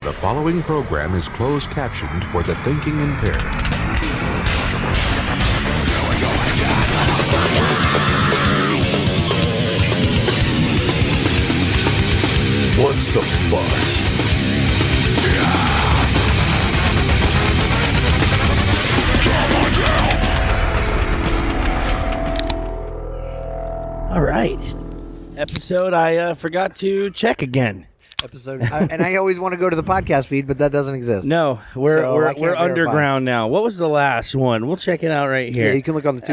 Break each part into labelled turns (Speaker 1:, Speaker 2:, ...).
Speaker 1: The following program is closed captioned for the thinking impaired.
Speaker 2: What's the fuss?
Speaker 3: All right. Episode I forgot to check again.
Speaker 4: And I always want to go to the podcast feed, but that doesn't exist.
Speaker 3: No, we're
Speaker 4: So I can't verify.
Speaker 3: underground now. What was the last one? We'll check it out right here.
Speaker 4: Yeah, you can look on the Tubes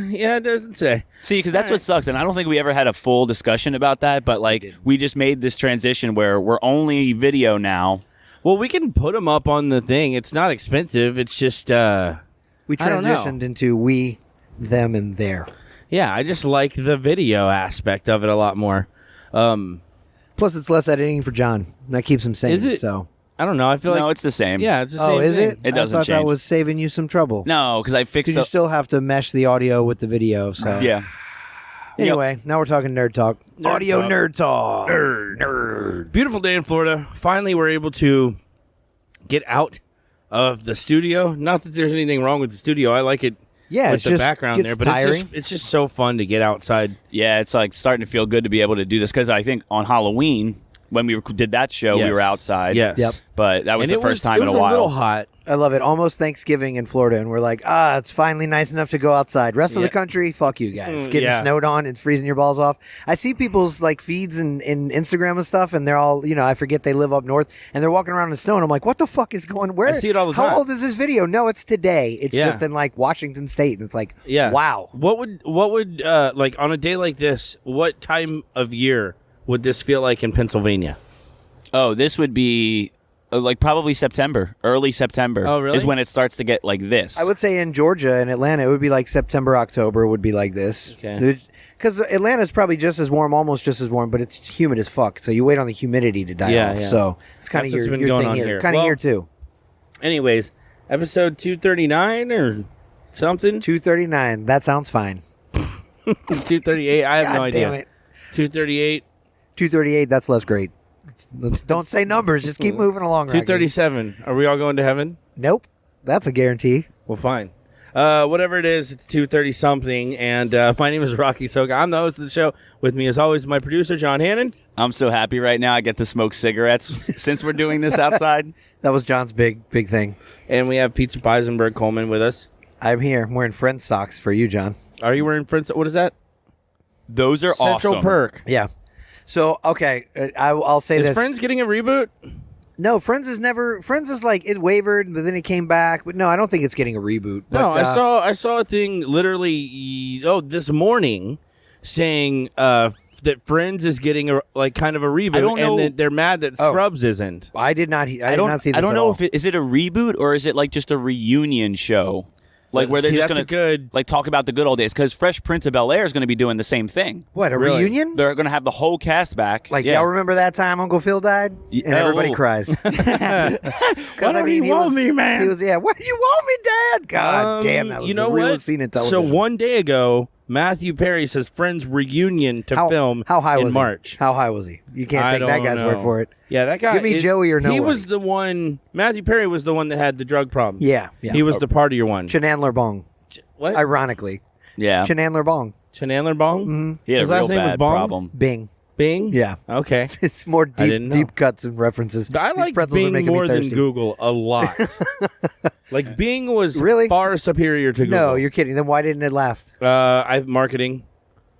Speaker 4: Review.
Speaker 3: Yeah, it doesn't say.
Speaker 5: See, because that's what sucks, and I don't think we ever had a full discussion about that, but, like, we just made this transition where we're only video now.
Speaker 3: Well, we can put them up on the thing. It's not expensive. It's just,
Speaker 4: We
Speaker 3: I don't know.
Speaker 4: transitioned into we, them, and their.
Speaker 3: yeah, I just like the video aspect of it a lot more.
Speaker 4: Plus, it's less editing for John. That keeps him sane.
Speaker 3: Is it?
Speaker 4: So.
Speaker 3: I don't know. I feel
Speaker 5: No,
Speaker 3: like
Speaker 5: it's the same.
Speaker 3: yeah, it's the
Speaker 4: Oh,
Speaker 3: same
Speaker 4: is
Speaker 3: thing.
Speaker 4: it?
Speaker 5: It doesn't
Speaker 4: I thought that
Speaker 5: change.
Speaker 4: was saving you some trouble.
Speaker 5: No, because I fixed
Speaker 4: Because you still have to mesh the audio with the video. So
Speaker 5: Yeah.
Speaker 4: Anyway, now we're talking nerd talk. Audio
Speaker 3: talk.
Speaker 4: nerd talk.
Speaker 3: Nerd. Beautiful day in Florida. Finally, we're able to get out of the studio. Not that there's anything wrong with the studio. I like it
Speaker 4: Yeah,
Speaker 3: with
Speaker 4: it's
Speaker 3: the
Speaker 4: just
Speaker 3: background
Speaker 4: gets
Speaker 3: there, but
Speaker 4: tiring.
Speaker 3: it's just so fun to get outside.
Speaker 5: Yeah, it's, like, starting to feel good to be able to do this, because I think on Halloween, when we did that show, we
Speaker 3: Yes.
Speaker 5: were outside.
Speaker 3: Yes.
Speaker 4: Yep.
Speaker 5: But that was
Speaker 3: And
Speaker 5: the
Speaker 3: it
Speaker 5: first time
Speaker 3: it
Speaker 5: in a
Speaker 3: was
Speaker 5: while.
Speaker 3: little hot.
Speaker 4: I love it. Almost Thanksgiving in Florida, and we're like, it's finally nice enough to go outside. Rest of the
Speaker 3: Yeah.
Speaker 4: country, fuck you guys. Getting
Speaker 3: yeah.
Speaker 4: snowed on and freezing your balls off. I see people's like feeds in Instagram and stuff, and they're all, I forget they live up north, and they're walking around in snow, and I'm like, what the fuck is going? Where?
Speaker 3: I see it all the time.
Speaker 4: How old is this video? No, it's today. It's
Speaker 3: Yeah.
Speaker 4: just in like Washington State, and it's like,
Speaker 3: Yeah.
Speaker 4: wow.
Speaker 3: What would like on a day like this? What time of year would this feel like in Pennsylvania?
Speaker 5: Oh, this would be, like, probably September. Early September.
Speaker 3: Oh, really?
Speaker 5: Is when it starts to get like this.
Speaker 4: I would say in Georgia and Atlanta, it would be like September, October would be like this.
Speaker 3: Okay.
Speaker 4: Because Atlanta's probably just as warm, almost just as warm, but it's humid as fuck. So you wait on the humidity to die
Speaker 3: Yeah,
Speaker 4: off.
Speaker 3: yeah.
Speaker 4: So it's kind of
Speaker 3: That's what's
Speaker 4: your
Speaker 3: been going
Speaker 4: thing
Speaker 3: on
Speaker 4: here.
Speaker 3: here.
Speaker 4: Kind of
Speaker 3: Well-
Speaker 4: here too.
Speaker 3: Anyways, episode 239 or something.
Speaker 4: 239. That sounds fine.
Speaker 3: 238. I have
Speaker 4: God
Speaker 3: no idea.
Speaker 4: damn it.
Speaker 3: 238.
Speaker 4: 238. That's less great. Don't say numbers. Just keep moving along. Rocky.
Speaker 3: 237. Are we all going to heaven?
Speaker 4: Nope. That's a guarantee.
Speaker 3: Well, fine. Whatever it is, it's 2:30 something, and my name is Rocky Soga. I'm the host of the show. With me, as always, my producer, John Hannon.
Speaker 5: I'm so happy right now I get to smoke cigarettes since we're doing this outside.
Speaker 4: That was John's big thing.
Speaker 3: And we have Pizza Peisenberg Coleman with us.
Speaker 4: I'm here. I'm wearing Friends socks for you, John.
Speaker 3: Are you wearing Friends? What is that?
Speaker 5: Those are
Speaker 3: Central
Speaker 5: awesome.
Speaker 3: Perk.
Speaker 4: Yeah. So, okay, I'll say
Speaker 3: Is
Speaker 4: this.
Speaker 3: Friends getting a reboot?
Speaker 4: No, Friends is like it wavered, but then it came back. But no, I don't think it's getting a reboot. But,
Speaker 3: No, I saw a thing literally this morning saying that Friends is getting a kind of a reboot,
Speaker 5: I don't know-
Speaker 3: and that they're mad that
Speaker 4: Oh.
Speaker 3: Scrubs isn't.
Speaker 4: I did not. I did not see this.
Speaker 5: I don't
Speaker 4: at
Speaker 5: know
Speaker 4: all.
Speaker 5: if is it a reboot or is it like just a reunion show, like where they're
Speaker 3: See,
Speaker 5: just
Speaker 3: that's
Speaker 5: gonna
Speaker 3: a good.
Speaker 5: like talk about the good old days. Because Fresh Prince of Bel Air is going to be doing the same thing.
Speaker 4: What, a
Speaker 3: Really?
Speaker 4: reunion?
Speaker 5: They're going to have the whole cast back.
Speaker 4: Like
Speaker 5: yeah.
Speaker 4: y'all remember that time Uncle Phil died and everybody
Speaker 5: oh.
Speaker 4: cries. Because
Speaker 3: What do you want me, man?
Speaker 4: He was what do you want me, Dad? God damn, that was
Speaker 3: you know
Speaker 4: the realest
Speaker 3: what?
Speaker 4: scene in
Speaker 3: So
Speaker 4: television.
Speaker 3: one day ago, Matthew Perry says Friends reunion to film
Speaker 4: how high
Speaker 3: in
Speaker 4: was
Speaker 3: March.
Speaker 4: He? How high was he? You can't
Speaker 3: I
Speaker 4: take that
Speaker 3: don't
Speaker 4: guy's word
Speaker 3: know.
Speaker 4: for it.
Speaker 3: Yeah, that guy.
Speaker 4: Give me Joey or
Speaker 3: He
Speaker 4: nobody.
Speaker 3: was the one. Matthew Perry was the one that had the drug problem.
Speaker 4: Yeah.
Speaker 3: He was the partier one.
Speaker 4: Chenandler Bong.
Speaker 3: What?
Speaker 4: Ironically,
Speaker 5: Yeah,
Speaker 4: Chenandler Bong.
Speaker 3: Chenandler Bong?
Speaker 4: Mm-hmm.
Speaker 5: he had
Speaker 3: His
Speaker 5: a real
Speaker 3: last name was
Speaker 5: bad
Speaker 3: Bong?
Speaker 5: problem.
Speaker 4: Bing.
Speaker 3: Bing?
Speaker 4: Yeah.
Speaker 3: Okay.
Speaker 4: It's more
Speaker 3: didn't know.
Speaker 4: deep cuts and references.
Speaker 3: But I
Speaker 4: These
Speaker 3: like
Speaker 4: pretzels are
Speaker 3: Bing
Speaker 4: making me
Speaker 3: more than
Speaker 4: thirsty.
Speaker 3: Google a lot. Like Bing was
Speaker 4: Really?
Speaker 3: far superior to Google.
Speaker 4: No, you're kidding. Then why didn't it last?
Speaker 3: I have marketing.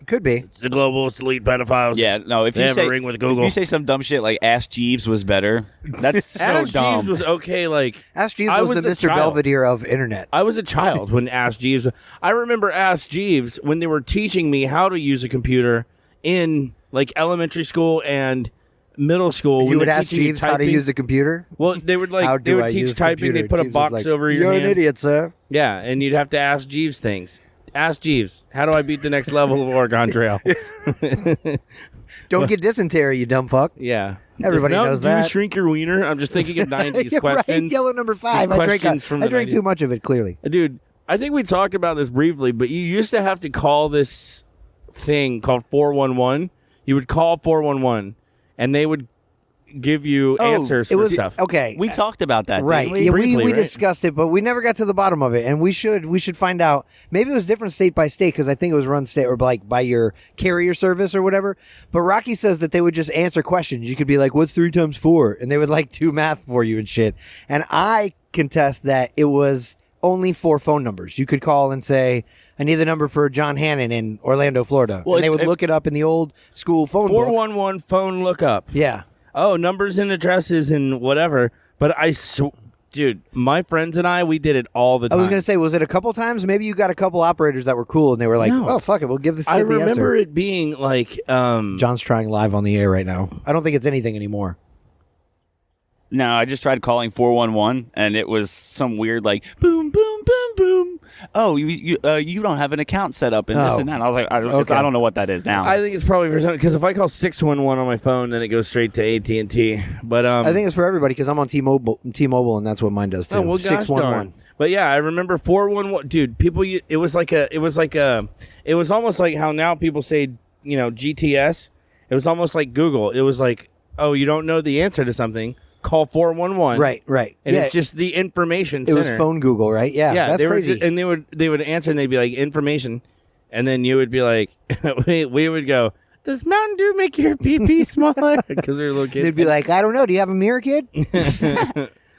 Speaker 4: Could be.
Speaker 3: The globalist elite pedophiles.
Speaker 5: Yeah, no. If
Speaker 3: They
Speaker 5: you
Speaker 3: have a
Speaker 5: say
Speaker 3: ring with Google.
Speaker 5: if you say some dumb shit like Ask Jeeves was better, that's so
Speaker 3: Ask
Speaker 5: dumb.
Speaker 3: Jeeves was okay. Like
Speaker 4: Ask Jeeves
Speaker 3: I
Speaker 4: was the
Speaker 3: a
Speaker 4: Mr.
Speaker 3: child.
Speaker 4: Belvedere of internet.
Speaker 3: I was a child when Ask Jeeves. I remember Ask Jeeves when they were teaching me how to use a computer in like elementary school and middle school. when
Speaker 4: You would
Speaker 3: they're
Speaker 4: ask
Speaker 3: teaching you
Speaker 4: Jeeves how to
Speaker 3: typing.
Speaker 4: use a computer?
Speaker 3: Well, they would
Speaker 4: How
Speaker 3: like they
Speaker 4: do
Speaker 3: would
Speaker 4: I
Speaker 3: teach
Speaker 4: use
Speaker 3: typing.
Speaker 4: computer?
Speaker 3: They put a
Speaker 4: Jeeves was
Speaker 3: box
Speaker 4: like,
Speaker 3: over your
Speaker 4: You're
Speaker 3: hand.
Speaker 4: an idiot, sir.
Speaker 3: Yeah, and you'd have to ask Jeeves things. Ask Jeeves, how do I beat the next level of Oregon Trail?
Speaker 4: Don't get dysentery, you dumb fuck.
Speaker 3: Yeah.
Speaker 4: Everybody
Speaker 3: Does
Speaker 4: knows
Speaker 3: do you
Speaker 4: that.
Speaker 3: shrink your wiener? I'm just thinking of 90s
Speaker 4: You're right.
Speaker 3: questions.
Speaker 4: Yellow number 5.
Speaker 3: These
Speaker 4: I drank
Speaker 3: questions from the 90s.
Speaker 4: too much of it, clearly.
Speaker 3: Dude, I think we talked about this briefly, but you used to have to call this thing called 411. You would call 411, and they would give you answers
Speaker 4: it
Speaker 3: for
Speaker 4: was
Speaker 3: stuff.
Speaker 4: okay.
Speaker 5: We talked about that,
Speaker 4: Right.
Speaker 5: didn't we?
Speaker 4: Yeah,
Speaker 3: Briefly,
Speaker 4: we
Speaker 3: right?
Speaker 4: discussed it, but we never got to the bottom of it. And we should find out. Maybe it was different state by state because I think it was run state or like by your carrier service or whatever. But Rocky says that they would just answer questions. You could be like, "What's 3 times 4?" And they would like do math for you and shit. And I contest that it was only 4 phone numbers. You could call and say, "I need the number for John Hannon in Orlando, Florida."
Speaker 5: Well,
Speaker 4: and they
Speaker 5: it's-
Speaker 4: would look it up in the old school phone book.
Speaker 3: 411 phone lookup.
Speaker 4: Yeah.
Speaker 3: Oh, numbers and addresses and whatever. But dude, my friends and we did it all the
Speaker 4: I
Speaker 3: time.
Speaker 4: was going to say, was it a couple times? Maybe you got a couple operators that were cool and they were like,
Speaker 3: No.
Speaker 4: "Oh, fuck it. We'll give this kid
Speaker 3: I
Speaker 4: the answer."
Speaker 3: remember it being like,
Speaker 4: John's trying live on the air right now. I don't think it's anything anymore.
Speaker 5: No, I just tried calling 411, and it was some weird like boom, boom, boom, boom. Oh, you don't have an account set up and this
Speaker 4: Oh.
Speaker 5: and that. And I was like, I
Speaker 4: Okay.
Speaker 5: don't know what that is now.
Speaker 3: I think it's probably for something because if I call 611 on my phone, then it goes straight to AT&T. But
Speaker 4: I think it's for everybody because I'm on T-Mobile, and that's what mine does too.
Speaker 3: oh well, gosh
Speaker 4: 611.
Speaker 3: darn. But yeah, I remember 411. Dude, people, it was almost like how now people say GTS. It was almost like Google. It was like, oh, you don't know the answer to something. Call 411.
Speaker 4: Right.
Speaker 3: And
Speaker 4: yeah,
Speaker 3: it's just the information
Speaker 4: it
Speaker 3: center.
Speaker 4: was phone Google, right? Yeah,
Speaker 3: Yeah,
Speaker 4: that's
Speaker 3: they
Speaker 4: crazy.
Speaker 3: and they would answer and they'd be like information, and then you would be like, we would go, does Mountain Dew make your pee smaller? Because we were little kids.
Speaker 4: They'd be like, "I don't know. Do you have a mirror, kid?"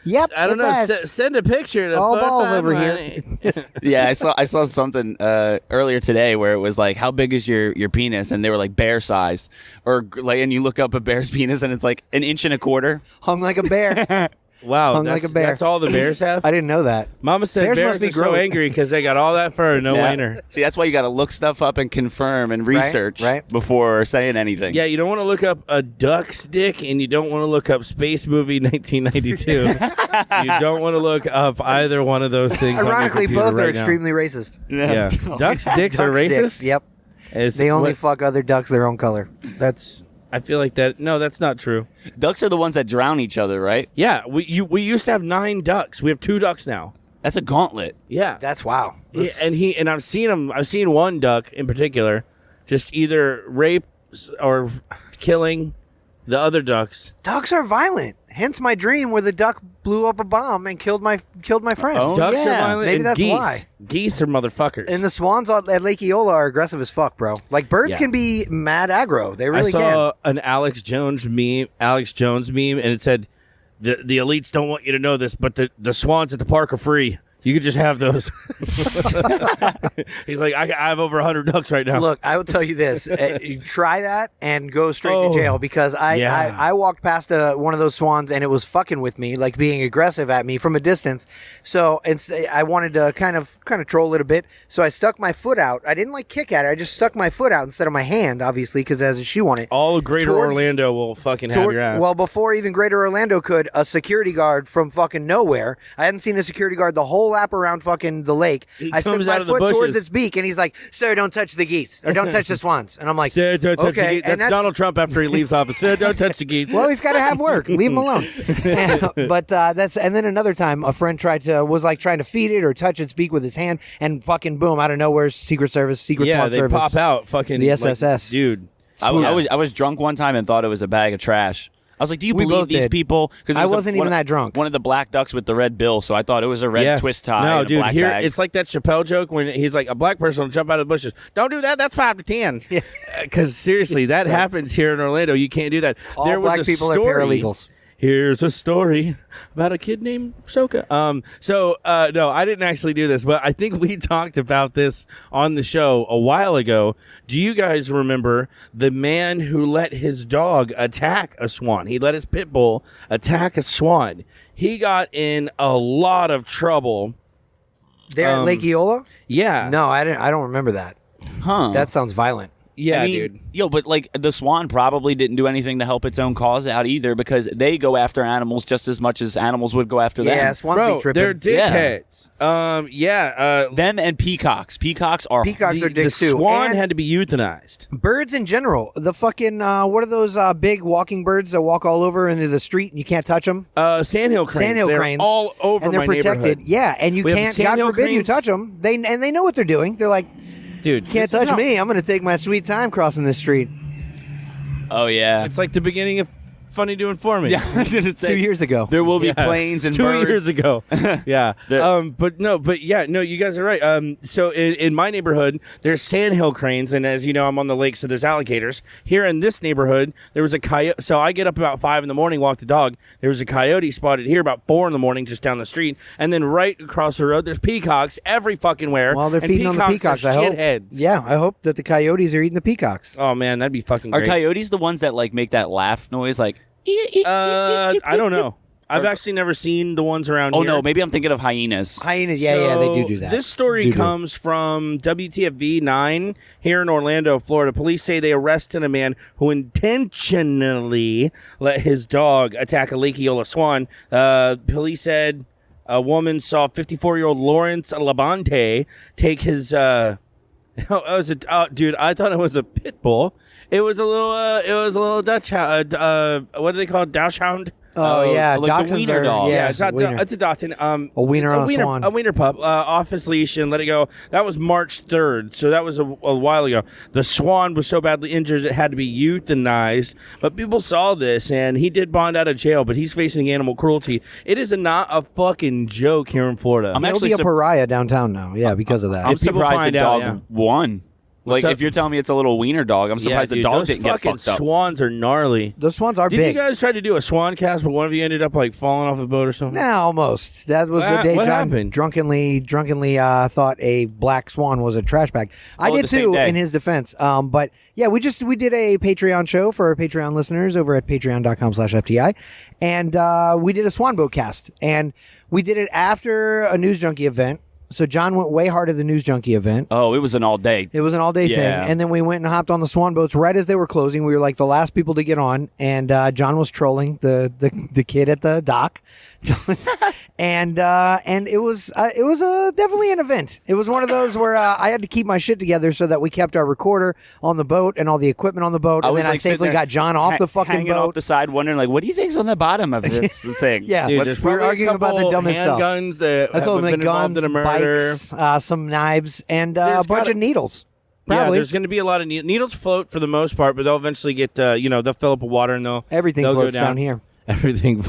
Speaker 4: Yep.
Speaker 3: I don't
Speaker 4: it
Speaker 3: know.
Speaker 4: does.
Speaker 3: Send a picture to
Speaker 4: All balls
Speaker 3: 45
Speaker 4: over
Speaker 3: money.
Speaker 5: Yeah, I saw something earlier today where it was like, how big is your penis? And they were like bear sized, or like, and you look up a bear's penis and it's like 1.25 inches.
Speaker 4: Hung like a bear.
Speaker 3: Wow,
Speaker 4: Hung
Speaker 3: that's,
Speaker 4: like a bear.
Speaker 3: that's all the bears have.
Speaker 4: I didn't know that.
Speaker 3: Mama said
Speaker 4: Bears
Speaker 3: bears
Speaker 4: must be
Speaker 3: are so
Speaker 4: gross.
Speaker 3: angry because they got all that fur and no
Speaker 5: Yeah.
Speaker 3: wiener.
Speaker 5: See, that's why you got to look stuff up and confirm and research
Speaker 4: right.
Speaker 5: before saying anything.
Speaker 3: Yeah, you don't want to look up a duck's dick, and you don't want to look up Space Movie 1992. You don't want to look up either one of those things. on your
Speaker 4: Ironically,
Speaker 3: computer
Speaker 4: both are
Speaker 3: right now.
Speaker 4: extremely racist.
Speaker 3: Yeah, ducks' dicks are
Speaker 4: Ducks'
Speaker 3: racist.
Speaker 4: dicks, Yep.
Speaker 3: Is
Speaker 4: They only
Speaker 3: what-
Speaker 4: fuck other ducks their own color.
Speaker 3: That's. I feel like that. No, that's not true.
Speaker 5: Ducks are the ones that drown each other, right?
Speaker 3: Yeah, we used to have 9 ducks. We have 2 ducks now.
Speaker 5: That's a gauntlet.
Speaker 3: Yeah,
Speaker 4: That's wow.
Speaker 3: Yeah, and I've seen him. I've seen one duck in particular, just either rape or killing the other ducks.
Speaker 4: Ducks are violent. Hence my dream where the duck blew up a bomb and killed my friend.
Speaker 5: Oh,
Speaker 3: Ducks
Speaker 5: yeah.
Speaker 3: are violent.
Speaker 4: Maybe
Speaker 3: and
Speaker 4: that's
Speaker 3: geese.
Speaker 4: why.
Speaker 3: Geese are motherfuckers.
Speaker 4: And the swans at Lake Eola are aggressive as fuck, bro. Like birds
Speaker 5: Yeah.
Speaker 4: can be mad aggro. They really
Speaker 3: I saw an Alex Jones meme, and it said, "The elites don't want you to know this, but the swans at the park are free. You could just have those." He's like, I have over 100 ducks right now.
Speaker 4: can. Look, I will tell you this: you try that and go straight
Speaker 3: Oh,
Speaker 4: to jail because
Speaker 3: yeah.
Speaker 4: I walked past one of those swans and it was fucking with me, like being aggressive at me from a distance. So I wanted to kind of troll it a bit. So I stuck my foot out. I didn't like kick at it. I just stuck my foot out instead of my hand, obviously, because it has a shoe on it.
Speaker 3: All of Greater
Speaker 4: Towards-
Speaker 3: Orlando will fucking have your ass.
Speaker 4: Well, before even Greater Orlando could, a security guard from fucking nowhere. I hadn't seen a security guard the whole lap around fucking the lake.
Speaker 3: He
Speaker 4: I stuck
Speaker 3: comes
Speaker 4: my
Speaker 3: out of the
Speaker 4: foot towards
Speaker 3: bushes.
Speaker 4: its beak, and he's like, "Sir, don't touch the geese, or don't touch the swans." And I'm like,
Speaker 3: Said, don't touch the
Speaker 4: "Okay."
Speaker 3: geese.
Speaker 4: And
Speaker 3: That's Donald Trump after he leaves office. Said, don't touch the geese.
Speaker 4: Well, he's got to have work. Leave him alone. But that's. And then another time, a friend was like trying to feed it or touch its beak with his hand, and fucking boom, out of nowhere, Secret Swan
Speaker 3: yeah, they
Speaker 4: Service.
Speaker 3: pop out. Fucking
Speaker 4: The
Speaker 3: like,
Speaker 4: SSS.
Speaker 3: dude.
Speaker 5: I was drunk one time and thought it was a bag of trash. I was like, "Do you
Speaker 4: We
Speaker 5: believe
Speaker 4: both
Speaker 5: these
Speaker 4: did.
Speaker 5: people?" Because
Speaker 4: I wasn't even that drunk.
Speaker 5: One of the black ducks with the red bill, so I thought it was a red twist tie.
Speaker 3: No,
Speaker 5: and a
Speaker 3: dude,
Speaker 5: black
Speaker 3: here
Speaker 5: bag.
Speaker 3: it's like that Chappelle joke when he's like, a black person will jump out of the bushes. Don't do that. That's 5 to 10. Because seriously, that happens here in Orlando. You can't do that.
Speaker 4: All
Speaker 3: there was
Speaker 4: black
Speaker 3: a
Speaker 4: people are
Speaker 3: story.
Speaker 4: paralegals.
Speaker 3: Here's a story about a kid named Soka. No, I didn't actually do this, but I think we talked about this on the show a while ago. Do you guys remember the man who let his dog attack a swan? He let his pit bull attack a swan. He got in a lot of trouble.
Speaker 4: There at Lake Eola?
Speaker 3: Yeah.
Speaker 4: No, I didn't. I don't remember that.
Speaker 5: huh?
Speaker 4: That sounds violent.
Speaker 3: Yeah,
Speaker 5: I mean,
Speaker 3: dude.
Speaker 5: Yo, but like the swan probably didn't do anything to help its own cause out either, because they go after animals just as much as animals would go after
Speaker 4: Yeah,
Speaker 5: them.
Speaker 4: swans
Speaker 3: Bro,
Speaker 4: be tripping.
Speaker 3: they're dickheads.
Speaker 5: Them and peacocks. Peacocks are
Speaker 4: Peacocks are
Speaker 3: the
Speaker 4: dicks too.
Speaker 3: swan
Speaker 4: And
Speaker 3: had to be euthanized.
Speaker 4: birds in general. The fucking what are those big walking birds that walk all over into the street and you can't touch them?
Speaker 3: Sandhill cranes.
Speaker 4: Sandhill
Speaker 3: They're
Speaker 4: cranes.
Speaker 3: all over
Speaker 4: and they're
Speaker 3: my
Speaker 4: protected.
Speaker 3: neighborhood.
Speaker 4: Yeah, and you
Speaker 3: We have
Speaker 4: can't. God
Speaker 3: sandhill
Speaker 4: forbid you
Speaker 3: cranes.
Speaker 4: touch them. They know what they're doing. They're like,
Speaker 3: Dude,
Speaker 4: can't
Speaker 3: this is
Speaker 4: touch
Speaker 3: how-
Speaker 4: me. I'm going to take my sweet time crossing this street.
Speaker 5: Oh yeah.
Speaker 3: It's like the beginning of Funny doing for me?
Speaker 5: Yeah, I was gonna say,
Speaker 4: 2 years ago.
Speaker 5: there will be
Speaker 3: Yeah.
Speaker 5: planes and
Speaker 3: 2
Speaker 5: birds.
Speaker 3: years ago. Yeah.
Speaker 5: The-
Speaker 3: But you guys are right. So in my neighborhood, there's sandhill cranes, and as you know, I'm on the lake, so there's alligators. Here in this neighborhood, there was a coyote. So I get up about 5 in the morning, walk the dog. There was a coyote spotted here about 4 in the morning, just down the street, and then right across the road, there's peacocks every fucking where.
Speaker 4: Well, they're
Speaker 3: and
Speaker 4: feeding on the peacocks.
Speaker 3: Are
Speaker 4: I hope.
Speaker 3: shitheads.
Speaker 4: Yeah, I hope that the coyotes are eating the peacocks.
Speaker 3: Oh man, that'd be fucking
Speaker 5: Are
Speaker 3: great.
Speaker 5: coyotes the ones that like make that laugh noise? Like,
Speaker 3: I don't know. I've actually never seen the ones around
Speaker 5: oh
Speaker 3: here.
Speaker 5: no, maybe I'm thinking of hyenas.
Speaker 4: Hyenas, yeah, they do that.
Speaker 3: This story
Speaker 4: Do.
Speaker 3: comes from WTFV 9 here in Orlando, Florida. Police say they arrested a man who intentionally let his dog attack a Lake Eola swan. Police said a woman saw 54-year-old Lawrence Labonte take his. Dude, I thought it was a pit bull. It was a little Dutch. What do they call it? Dachshund.
Speaker 4: Oh yeah,
Speaker 5: like the
Speaker 4: dachshunds
Speaker 5: wiener
Speaker 4: are-
Speaker 5: dogs.
Speaker 4: Yeah,
Speaker 3: Yeah, it's not.
Speaker 4: wiener.
Speaker 3: It's a Dachshund.
Speaker 4: A wiener on a swan.
Speaker 3: A wiener pup. Off his leash and let it go. That was March 3rd, so that was a while ago. The swan was so badly injured it had to be euthanized. But people saw this, and he did bond out of jail. But he's facing animal cruelty. It is not a fucking joke here in Florida.
Speaker 5: I'm
Speaker 4: He'll
Speaker 5: actually
Speaker 4: be a
Speaker 5: sur-
Speaker 4: pariah downtown now. Yeah, because of that.
Speaker 5: I'm
Speaker 3: If people
Speaker 5: surprised
Speaker 3: find
Speaker 5: the
Speaker 3: out,
Speaker 5: dog
Speaker 3: yeah.
Speaker 5: won. Like,
Speaker 3: up?
Speaker 5: if you're telling me it's a little wiener dog, I'm surprised the
Speaker 3: dude,
Speaker 5: dog
Speaker 3: those
Speaker 5: didn't get
Speaker 3: fucking
Speaker 5: fucked up.
Speaker 3: swans are gnarly.
Speaker 4: Those swans are
Speaker 3: Did
Speaker 4: big.
Speaker 3: you guys try to do a swan cast, but one of you ended up like falling off a boat or something?
Speaker 4: Nah, almost. That was the
Speaker 3: What-
Speaker 4: day
Speaker 3: what
Speaker 4: John
Speaker 3: happened?
Speaker 4: drunkenly thought a black swan was a trash bag. I
Speaker 5: Oh,
Speaker 4: did
Speaker 5: the same
Speaker 4: too,
Speaker 5: day.
Speaker 4: in his defense. But yeah, we did a Patreon show for our Patreon listeners over at patreon.com/FTI, and we did a swan boat cast, and we did it after a News Junkie event. So John went way hard at the News Junkie event.
Speaker 5: Oh, it was an all day.
Speaker 4: It was an all-day
Speaker 5: Yeah.
Speaker 4: thing, and then we went and hopped on the swan boats right as they were closing. We were like the last people to get on, and John was trolling the kid at the dock, and it was definitely an event. It was one of those where I had to keep my shit together so that we kept our recorder on the boat and all the equipment on the boat, and then I
Speaker 5: like, sitting
Speaker 4: safely
Speaker 5: there
Speaker 4: got John off the fucking
Speaker 5: hanging
Speaker 4: boat.
Speaker 5: off the side, wondering like, what do you think's on the bottom of this thing?
Speaker 4: Yeah.
Speaker 3: Dude,
Speaker 4: Dude,
Speaker 3: there's
Speaker 4: we were
Speaker 3: probably a
Speaker 4: arguing about the
Speaker 3: couple
Speaker 4: dumbest stuff.
Speaker 3: handguns that
Speaker 4: That's
Speaker 3: have
Speaker 4: all
Speaker 3: been
Speaker 4: like guns,
Speaker 3: involved in a murder.
Speaker 4: bikes, some knives, and a
Speaker 3: There's
Speaker 4: bunch
Speaker 3: gotta-
Speaker 4: of needles.
Speaker 3: Yeah,
Speaker 4: Probably.
Speaker 3: there's going to be a lot of needles float for the most part, but they'll eventually get they'll fill up with water and
Speaker 4: Everything
Speaker 3: they'll go
Speaker 4: floats down here.
Speaker 3: Everything,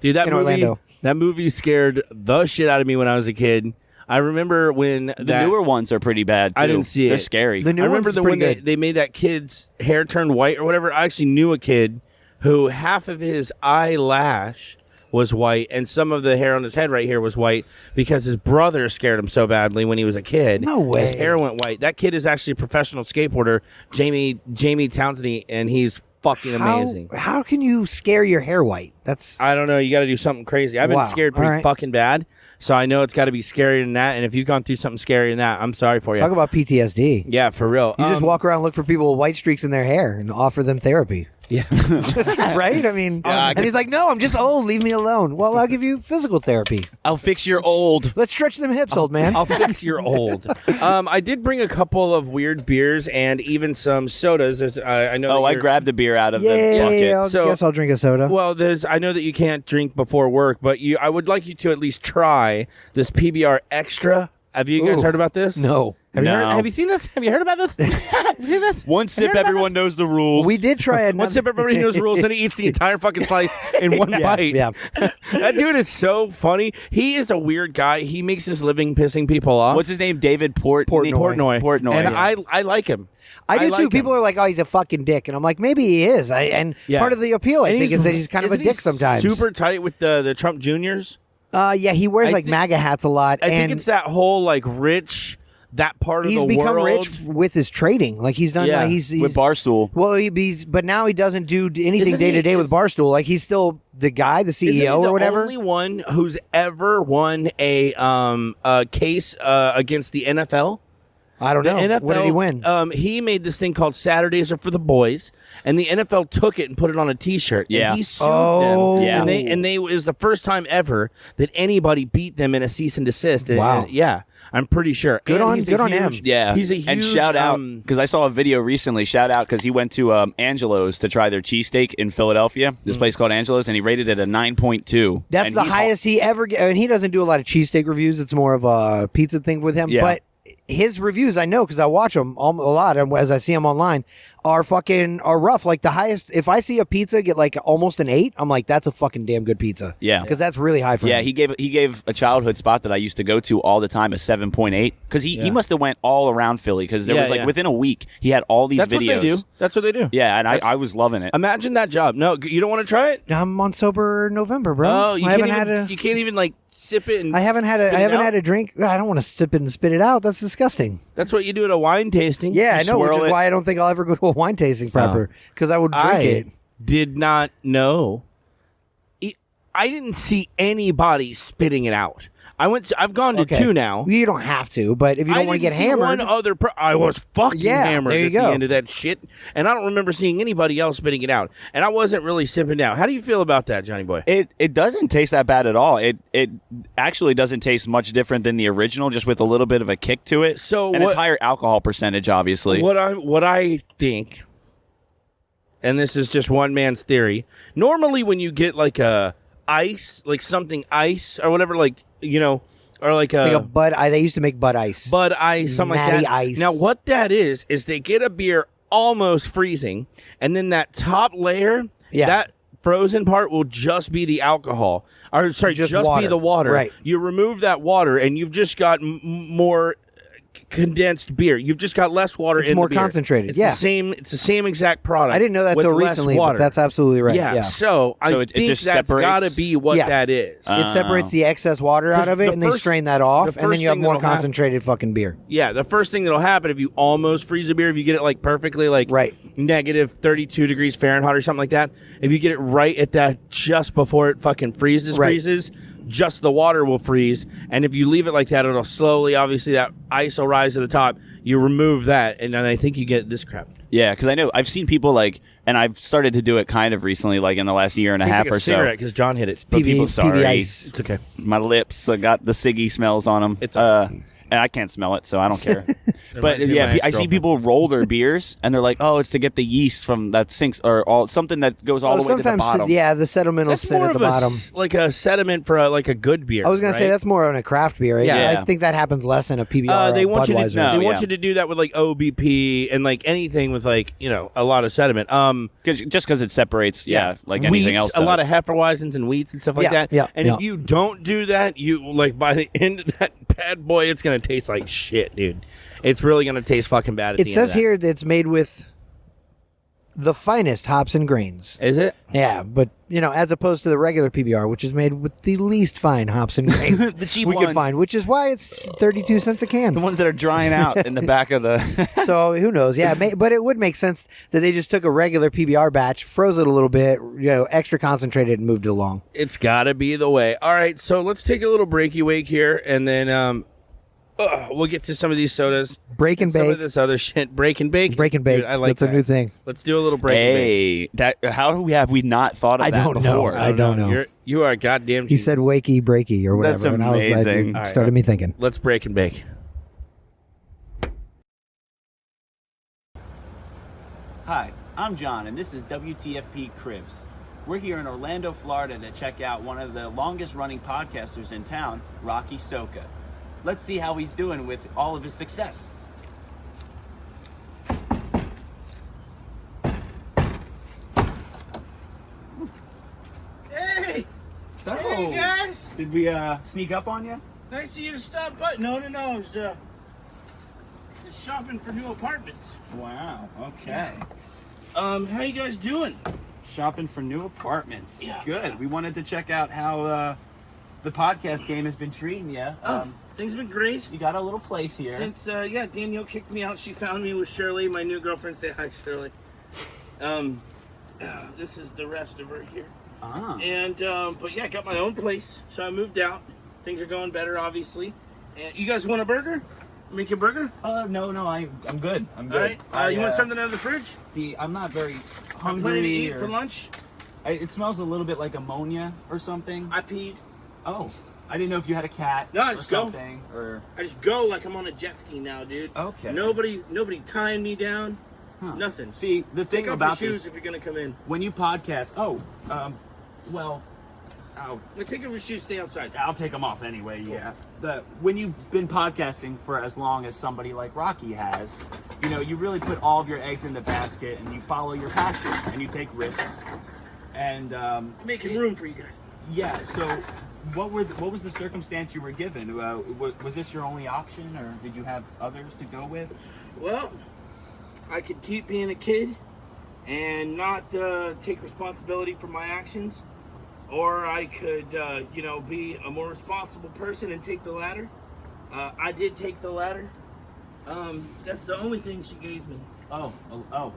Speaker 3: dude. That
Speaker 4: In
Speaker 3: movie,
Speaker 4: Orlando.
Speaker 3: that movie scared the shit out of me when I was a kid. I remember when
Speaker 5: The newer ones are pretty bad, too.
Speaker 3: I didn't see
Speaker 5: They're
Speaker 3: it.
Speaker 5: scary.
Speaker 4: The new
Speaker 3: I remember
Speaker 4: one's
Speaker 3: the
Speaker 4: pretty
Speaker 3: when
Speaker 4: good.
Speaker 3: they made that kid's hair turn white or whatever. I actually knew a kid who half of his eyelash was white and some of the hair on his head right here was white because his brother scared him so badly when he was a kid.
Speaker 4: No way.
Speaker 3: His hair went white. That kid is actually a professional skateboarder, Jamie Townsend, and he's fucking amazing.
Speaker 4: How can you scare your hair white? That's
Speaker 3: I don't know. You got to do something crazy. I've been
Speaker 4: Wow.
Speaker 3: scared pretty
Speaker 4: All right.
Speaker 3: fucking bad, so I know it's got to be scarier than that. And if you've gone through something scarier than that, I'm sorry for you.
Speaker 4: talk about PTSD.
Speaker 3: Yeah, for real.
Speaker 4: You just walk around and look for people with white streaks in their hair and offer them therapy.
Speaker 3: Yeah.
Speaker 4: Right? I mean, and he's like, no, I'm just old. Leave me alone. Well, I'll give you physical therapy.
Speaker 5: I'll fix your old.
Speaker 4: Let's stretch them hips, old man.
Speaker 3: I'll fix your old. I did bring a couple of weird beers and even some sodas. As I know.
Speaker 5: Oh,
Speaker 3: that
Speaker 5: I
Speaker 3: you're-
Speaker 5: grabbed the beer out of the
Speaker 4: Yeah,
Speaker 5: bucket.
Speaker 4: I
Speaker 3: So-
Speaker 4: guess I'll drink a soda.
Speaker 3: Well, I know that you can't drink before work, but I would like you to at least try this PBR Extra. Have you guys
Speaker 4: Ooh.
Speaker 3: heard about this?
Speaker 4: No.
Speaker 3: Have you
Speaker 5: No.
Speaker 3: heard? Have you seen this? Have you heard about this? Have you seen this?
Speaker 5: One sip, everyone knows the rules.
Speaker 4: We did try another.
Speaker 3: One sip, everybody knows the rules, then he eats the entire fucking slice in one bite.
Speaker 4: Yeah.
Speaker 3: That dude is so funny. He is a weird guy. He makes his living pissing people off.
Speaker 5: What's his name? David Portnoy.
Speaker 3: Portnoy. And
Speaker 5: yeah.
Speaker 3: I like him.
Speaker 4: I do
Speaker 3: like
Speaker 4: too.
Speaker 3: him.
Speaker 4: People are like, "Oh, he's a fucking dick," and I'm like, maybe he is.
Speaker 3: Yeah.
Speaker 4: Part of the appeal, I
Speaker 3: And
Speaker 4: think, is that he's kind of a
Speaker 3: isn't
Speaker 4: dick
Speaker 3: he
Speaker 4: sometimes.
Speaker 3: Super tight with the Trump Juniors.
Speaker 4: Yeah, he wears
Speaker 3: I
Speaker 4: like
Speaker 3: think-
Speaker 4: MAGA hats a lot,
Speaker 3: I
Speaker 4: and
Speaker 3: think it's that whole like rich that part of
Speaker 4: he's
Speaker 3: the
Speaker 4: become
Speaker 3: world.
Speaker 4: rich with his trading. Like he's done.
Speaker 3: Yeah.
Speaker 4: He's
Speaker 5: with Barstool.
Speaker 4: well, but now he doesn't do anything
Speaker 3: Isn't
Speaker 4: day to
Speaker 3: he-
Speaker 4: day with Barstool. Like he's still the guy, the
Speaker 3: Isn't he
Speaker 4: CEO or whatever.
Speaker 3: The only one who's ever won a case against the NFL.
Speaker 4: I don't
Speaker 3: The
Speaker 4: know.
Speaker 3: NFL,
Speaker 4: What did he win?
Speaker 3: He made this thing called Saturdays Are for the Boys, and the NFL took it and put it on a T-shirt.
Speaker 5: Yeah.
Speaker 3: and he sued
Speaker 4: Oh.
Speaker 3: them.
Speaker 5: Yeah.
Speaker 3: and they it was the first time ever that anybody beat them in a cease and desist.
Speaker 4: Wow.
Speaker 3: Yeah, I'm pretty sure.
Speaker 4: Good
Speaker 3: And
Speaker 4: on-
Speaker 3: he's a
Speaker 4: good on
Speaker 3: huge-
Speaker 4: him.
Speaker 5: Yeah.
Speaker 3: he's a huge.
Speaker 5: And shout out, because I saw a video recently, shout out, because he went to Angelo's to try their cheesesteak in Philadelphia, this place called Angelo's, and he rated it a 9.2.
Speaker 4: That's
Speaker 5: And
Speaker 4: the
Speaker 5: he's
Speaker 4: highest he ever. And he doesn't do a lot of cheesesteak reviews. It's more of a pizza thing with him.
Speaker 5: Yeah.
Speaker 4: But his reviews, I know because I watch them a lot, and as I see them online, are rough. Like the highest, if I see a pizza get like almost an 8, I'm like, that's a fucking damn good pizza.
Speaker 5: Yeah.
Speaker 4: because that's really high for
Speaker 5: Yeah,
Speaker 4: me.
Speaker 5: he gave a childhood spot that I used to go to all the time a 7.8 because he must have went all around Philly because there was like within a week he had all these
Speaker 3: That's
Speaker 5: videos.
Speaker 3: what they do. That's what they do.
Speaker 5: Yeah, and I was loving it.
Speaker 3: Imagine that job. No, you don't want to try it?
Speaker 4: I'm on sober November, bro.
Speaker 3: Oh,
Speaker 4: I haven't
Speaker 3: you can't even like sip it. And
Speaker 4: I haven't had
Speaker 3: spit it out?
Speaker 4: had a drink. I don't want to sip it and spit it out. That's disgusting.
Speaker 3: That's what you do at a wine tasting.
Speaker 4: Yeah, I know, which
Speaker 5: swirl
Speaker 4: is
Speaker 5: it.
Speaker 4: why I don't think I'll ever go to a wine tasting proper because I would drink
Speaker 3: I
Speaker 4: it.
Speaker 3: did not know. I didn't see anybody spitting it out. I've gone to 2 now.
Speaker 4: You don't have to, but if you don't want to get
Speaker 3: see
Speaker 4: hammered,
Speaker 3: one other I was fucking hammered
Speaker 4: there you
Speaker 3: at
Speaker 4: go.
Speaker 3: the end of that shit, and I don't remember seeing anybody else spitting it out. And I wasn't really sipping down. How do you feel about that, Johnny Boy?
Speaker 5: It doesn't taste that bad at all. It actually doesn't taste much different than the original, just with a little bit of a kick to it.
Speaker 3: So
Speaker 5: and
Speaker 3: what-
Speaker 5: it's higher alcohol percentage, obviously.
Speaker 3: What I think, and this is just one man's theory. Normally, when you get like a ice, like something ice or whatever, like or like
Speaker 4: like a Bud. They used to make Bud Ice.
Speaker 3: Bud Ice, something like
Speaker 4: Natty
Speaker 3: that.
Speaker 4: Ice.
Speaker 3: Now, what that is they get a beer almost freezing, and then that top layer, that frozen part will just be the alcohol. Or sorry, just be
Speaker 4: water.
Speaker 3: the water.
Speaker 4: Right.
Speaker 3: You remove that water, and you've just got more condensed beer. You've just got less water
Speaker 4: It's
Speaker 3: in
Speaker 4: more
Speaker 3: the beer.
Speaker 4: concentrated.
Speaker 3: It's
Speaker 4: Yeah.
Speaker 3: the same exact product.
Speaker 4: I didn't know that
Speaker 3: with
Speaker 4: till
Speaker 3: less
Speaker 4: recently,
Speaker 3: water.
Speaker 4: but that's absolutely right.
Speaker 3: Yeah.
Speaker 4: Yeah.
Speaker 3: So I
Speaker 5: So it
Speaker 3: think
Speaker 5: just
Speaker 3: that's
Speaker 5: separates?
Speaker 3: got to be what
Speaker 4: Yeah.
Speaker 3: that is.
Speaker 4: It separates the excess water out
Speaker 3: 'Cause
Speaker 4: of it,
Speaker 3: the
Speaker 4: and they
Speaker 3: first-
Speaker 4: strain that off,
Speaker 3: the
Speaker 4: and then
Speaker 3: first
Speaker 4: you have
Speaker 3: thing
Speaker 4: more
Speaker 3: that'll happen-
Speaker 4: concentrated fucking beer.
Speaker 3: Yeah, the first thing that'll happen if you almost freeze a beer, if you get it like perfectly, like
Speaker 4: Right.
Speaker 3: negative 32 degrees Fahrenheit or something like that, if you get it right at that just before it fucking freezes, just the water will freeze. And if you leave it like that, it'll slowly, obviously, that ice will rise to the top. You remove that, and then I think you get this crap.
Speaker 5: Yeah, because I know I've seen people like, and I've started to do it kind of recently, like in the last year and a
Speaker 3: Tastes
Speaker 5: half
Speaker 3: like a
Speaker 5: or so.
Speaker 3: cigarette because John hit it.
Speaker 5: But
Speaker 4: PB
Speaker 5: people, sorry,
Speaker 4: Ice.
Speaker 3: It's okay.
Speaker 5: my lips got the ciggy smells on them.
Speaker 3: It's
Speaker 5: and I can't smell it, so I don't care. But
Speaker 3: reminds me of
Speaker 5: yeah,
Speaker 3: my
Speaker 5: I see
Speaker 3: ex-girlfriend.
Speaker 5: people roll their beers, and they're like, "Oh, it's to get the yeast from that sinks or something that goes all the way to the
Speaker 4: sometimes,
Speaker 5: bottom."
Speaker 4: yeah, the sediment will
Speaker 3: That's
Speaker 4: sit
Speaker 3: more
Speaker 4: at
Speaker 3: of
Speaker 4: the bottom.
Speaker 3: like a sediment for like a good beer.
Speaker 4: I was gonna say
Speaker 3: right?
Speaker 4: that's more on a craft beer.
Speaker 3: Yeah.
Speaker 4: I think that happens less in a PBR.
Speaker 3: They
Speaker 4: or
Speaker 3: want you to
Speaker 4: Budweiser.
Speaker 3: they want
Speaker 5: yeah.
Speaker 3: you to do that with like OBP and like anything with like a lot of sediment.
Speaker 5: Just because it separates, like anything
Speaker 3: wheats,
Speaker 5: else.
Speaker 3: a lot
Speaker 5: does.
Speaker 3: of Hefeweizens and wheats and stuff like
Speaker 4: Yeah,
Speaker 3: that.
Speaker 4: yeah,
Speaker 3: and
Speaker 4: yeah.
Speaker 3: if you don't do that, you like by the end of that bad boy, it's gonna taste like shit, dude. It's really gonna taste fucking bad. At
Speaker 4: It
Speaker 3: the end
Speaker 4: says
Speaker 3: of that.
Speaker 4: here that it's made with the finest hops and grains.
Speaker 3: Is it?
Speaker 4: Yeah, but as opposed to the regular PBR, which is made with the least fine hops and grains
Speaker 5: The cheap
Speaker 4: we could
Speaker 5: ones.
Speaker 4: find, which is why it's 32 cents a
Speaker 5: the
Speaker 4: can.
Speaker 5: ones that are drying out in the back of the.
Speaker 4: So who knows? Yeah, but it would make sense that they just took a regular PBR batch, froze it a little bit, extra concentrated, and moved it along.
Speaker 3: It's gotta be the way. All right, so let's take a little breaky wake here, and then we'll get to some of these sodas.
Speaker 4: Break and
Speaker 3: Some of
Speaker 4: bake.
Speaker 3: this other shit. Break and bake.
Speaker 4: Break and bake.
Speaker 3: Dude, I like
Speaker 4: That's a
Speaker 3: that.
Speaker 4: new thing.
Speaker 3: Let's do a little break and bake.
Speaker 5: Hey, how have we not thought of
Speaker 4: I
Speaker 5: that
Speaker 4: don't know.
Speaker 5: before?
Speaker 4: I don't know.
Speaker 3: You are a goddamn.
Speaker 4: He
Speaker 3: genius.
Speaker 4: said wakey breaky or whatever,
Speaker 5: That's
Speaker 4: and I was like,
Speaker 5: amazing.
Speaker 4: it
Speaker 5: All right,
Speaker 4: started me thinking.
Speaker 3: Let's break and bake.
Speaker 5: Hi, I'm John, and this is WTFP Cribs. We're here in Orlando, Florida to check out one of the longest-running podcasters in town, Rocky Soka. Let's see how he's doing with all of his success.
Speaker 3: Hey,
Speaker 5: Hey,
Speaker 3: guys!
Speaker 5: Did we sneak up on you?
Speaker 3: Nice of you to stop by. No. It's just shopping for new apartments.
Speaker 5: Wow, okay.
Speaker 3: How you guys doing?
Speaker 5: Shopping for new apartments.
Speaker 3: Yeah.
Speaker 5: Good. We wanted to check out how the podcast game has been treating you.
Speaker 3: Things have been great.
Speaker 5: You got a little place here.
Speaker 3: Since Danielle kicked me out, she found me with Shirley, my new girlfriend. Say hi, Shirley. This is the rest of her here.
Speaker 5: Ah.
Speaker 3: And but yeah, I got my own place, so I moved out. Things are going better, obviously. And you guys want a burger? Make you a burger?
Speaker 5: No, I'm good. I'm
Speaker 3: All
Speaker 5: good.
Speaker 3: right. You want something out of the fridge?
Speaker 5: I'm not very
Speaker 3: I'm planning to
Speaker 5: hungry.
Speaker 3: eat for lunch.
Speaker 5: It smells a little bit like ammonia or something.
Speaker 3: I peed.
Speaker 5: Oh, I didn't know if you had a cat
Speaker 3: No, I
Speaker 5: or
Speaker 3: just go.
Speaker 5: something. Or
Speaker 3: I just go like I'm on a jet ski now, dude.
Speaker 5: Okay.
Speaker 3: Nobody tying me down.
Speaker 5: Huh.
Speaker 3: Nothing.
Speaker 5: See, the thing
Speaker 3: Take off
Speaker 5: about
Speaker 3: your shoes
Speaker 5: this,
Speaker 3: if you're gonna come in.
Speaker 5: when you podcast, well,
Speaker 3: Take your shoes, stay outside.
Speaker 5: I'll take them off anyway. Yeah. When you've been podcasting for as long as somebody like Rocky has, you really put all of your eggs in the basket and you follow your passion and you take risks. And
Speaker 3: Making room for you guys.
Speaker 5: yeah. So, what was the circumstance you were given? Was this your only option, or did you have others to go with?
Speaker 3: Well, I could keep being a kid and not take responsibility for my actions, or I could, be a more responsible person and take the latter. I did take the latter. That's the only thing she gave me.
Speaker 5: Oh,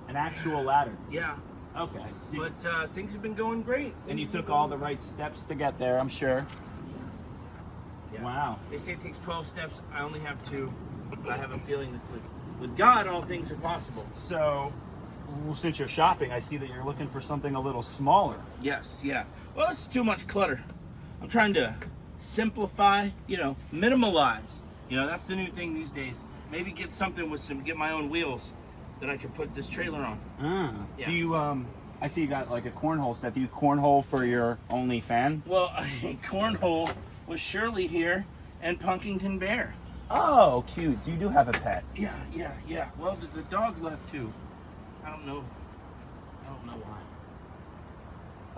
Speaker 5: an actual ladder.
Speaker 3: Yeah,
Speaker 5: Okay.
Speaker 3: but things have been going great.
Speaker 5: And you took all the right steps to get there, I'm sure.
Speaker 3: Yeah.
Speaker 5: Wow.
Speaker 3: They say it takes 12 steps. I only have 2. I have a feeling that with God, all things are possible.
Speaker 5: So, since you're shopping, I see that you're looking for something a little smaller.
Speaker 3: Yes, yeah. Well, it's too much clutter. I'm trying to simplify, minimalize. That's the new thing these days. Maybe get something get my own wheels that I could put this trailer on. Yeah.
Speaker 5: Do you, I see you got like a cornhole set. Do you cornhole for your only fan?
Speaker 3: Well, cornhole was Shirley here and Punkington Bear.
Speaker 5: Oh, cute. You do have a pet.
Speaker 3: Yeah. Well, the dog left too. I don't know why.